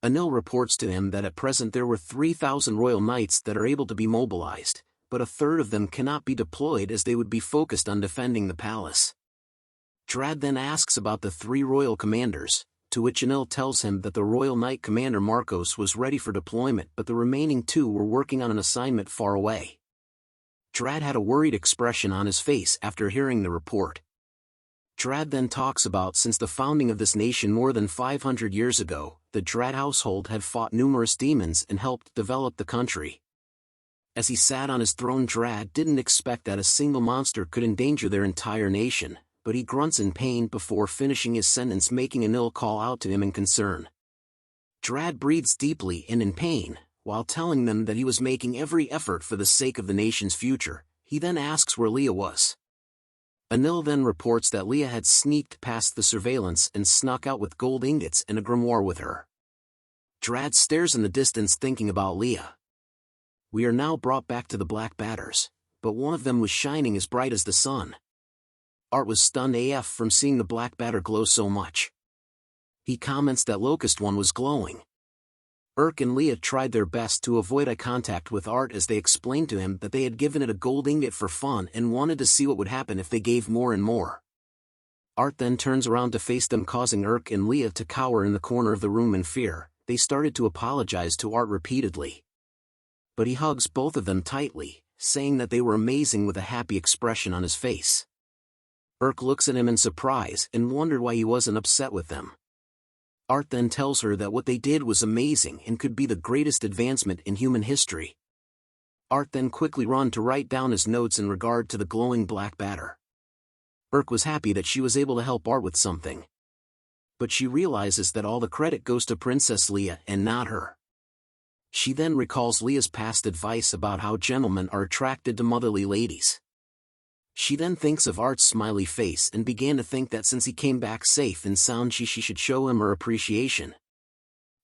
Anil reports to him that at present there were 3,000 royal knights that are able to be mobilized, but a third of them cannot be deployed as they would be focused on defending the palace. Dread then asks about the 3 royal commanders, to which Anil tells him that the royal knight commander Marcos was ready for deployment, but the remaining 2 were working on an assignment far away. Dread had a worried expression on his face after hearing the report. Dread then talks about since the founding of this nation more than 500 years ago, the Dread household had fought numerous demons and helped develop the country. As he sat on his throne, Dread didn't expect that a single monster could endanger their entire nation, but he grunts in pain before finishing his sentence, making Anil call out to him in concern. Dread breathes deeply and in pain, while telling them that he was making every effort for the sake of the nation's future. He then asks where Leah was. Anil then reports that Leah had sneaked past the surveillance and snuck out with gold ingots and a grimoire with her. Dread stares in the distance, thinking about Leah. We are now brought back to the black batters, but one of them was shining as bright as the sun. Art was stunned AF from seeing the black batter glow so much. He comments that Locust one was glowing. Urk and Leah tried their best to avoid eye contact with Art as they explained to him that they had given it a gold ingot for fun and wanted to see what would happen if they gave more and more. Art then turns around to face them, causing Urk and Leah to cower in the corner of the room in fear. They started to apologize to Art repeatedly. But he hugs both of them tightly, saying that they were amazing with a happy expression on his face. Urk looks at him in surprise and wondered why he wasn't upset with them. Art then tells her that what they did was amazing and could be the greatest advancement in human history. Art then quickly ran to write down his notes in regard to the glowing black batter. Urk was happy that she was able to help Art with something. But she realizes that all the credit goes to Princess Leah and not her. She then recalls Leah's past advice about how gentlemen are attracted to motherly ladies. She then thinks of Art's smiley face and began to think that since he came back safe and sound she should show him her appreciation.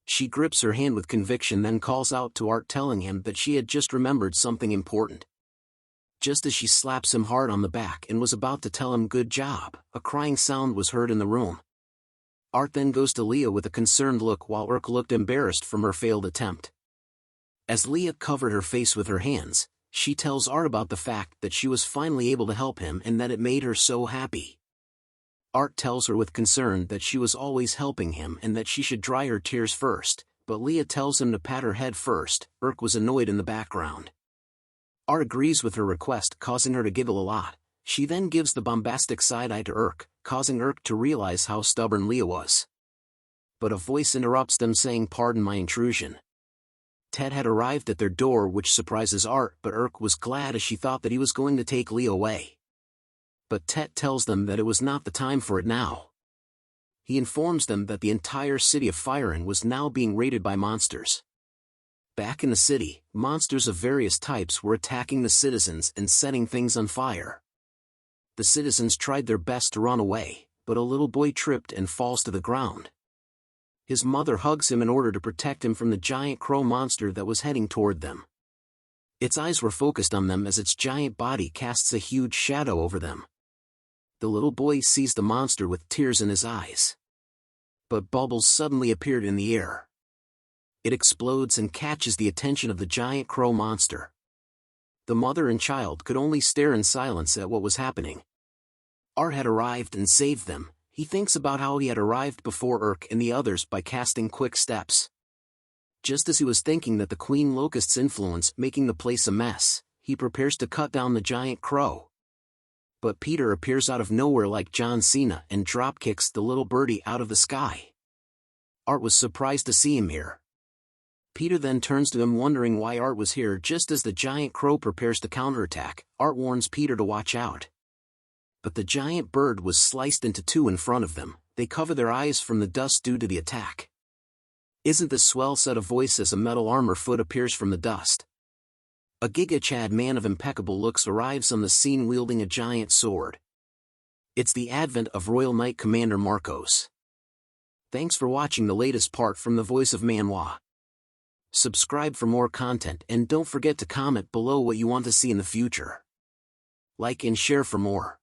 She grips her hand with conviction, then calls out to Art, telling him that she had just remembered something important. Just as she slaps him hard on the back and was about to tell him good job, a crying sound was heard in the room. Art then goes to Leah with a concerned look, while Urk looked embarrassed from her failed attempt. As Leah covered her face with her hands, she tells Art about the fact that she was finally able to help him and that it made her so happy. Art tells her with concern that she was always helping him and that she should dry her tears first, but Leah tells him to pat her head first. Was annoyed in the background. Art agrees with her request, causing her to giggle a lot. She then gives the bombastic side-eye to causing to realize how stubborn Leah was. But a voice interrupts them saying, "Pardon my intrusion." Ted had arrived at their door, which surprises Art, but was glad as she thought that he was going to take Leah away. But Ted tells them that it was not the time for it now. He informs them that the entire city of Firen was now being raided by monsters. Back in the city, monsters of various types were attacking the citizens and setting things on fire. The citizens tried their best to run away, but a little boy tripped and falls to the ground. His mother hugs him in order to protect him from the giant crow monster that was heading toward them. Its eyes were focused on them as its giant body casts a huge shadow over them. The little boy sees the monster with tears in his eyes. But bubbles suddenly appeared in the air. It explodes and catches the attention of the giant crow monster. The mother and child could only stare in silence at what was happening. Art had arrived and saved them. He thinks about how he had arrived before and the others by casting quick steps. Just as he was thinking that the Queen Locust's influence making the place a mess, he prepares to cut down the giant crow. But Peter appears out of nowhere like John Cena and dropkicks the little birdie out of the sky. Art was surprised to see him here. Peter then turns to him wondering why Art was here. Just as the giant crow prepares to counterattack, Art warns Peter to watch out. But the giant bird was sliced into two in front of them. They cover their eyes from the dust due to the attack. "Isn't this swell?" said a voice as a metal armor foot appears from the dust. A Giga Chad man of impeccable looks arrives on the scene wielding a giant sword. It's the advent of Royal Knight Commander Marcos. Thanks for watching the latest part from the voice of Manhwa. Subscribe for more content and don't forget to comment below what you want to see in the future. Like and share for more.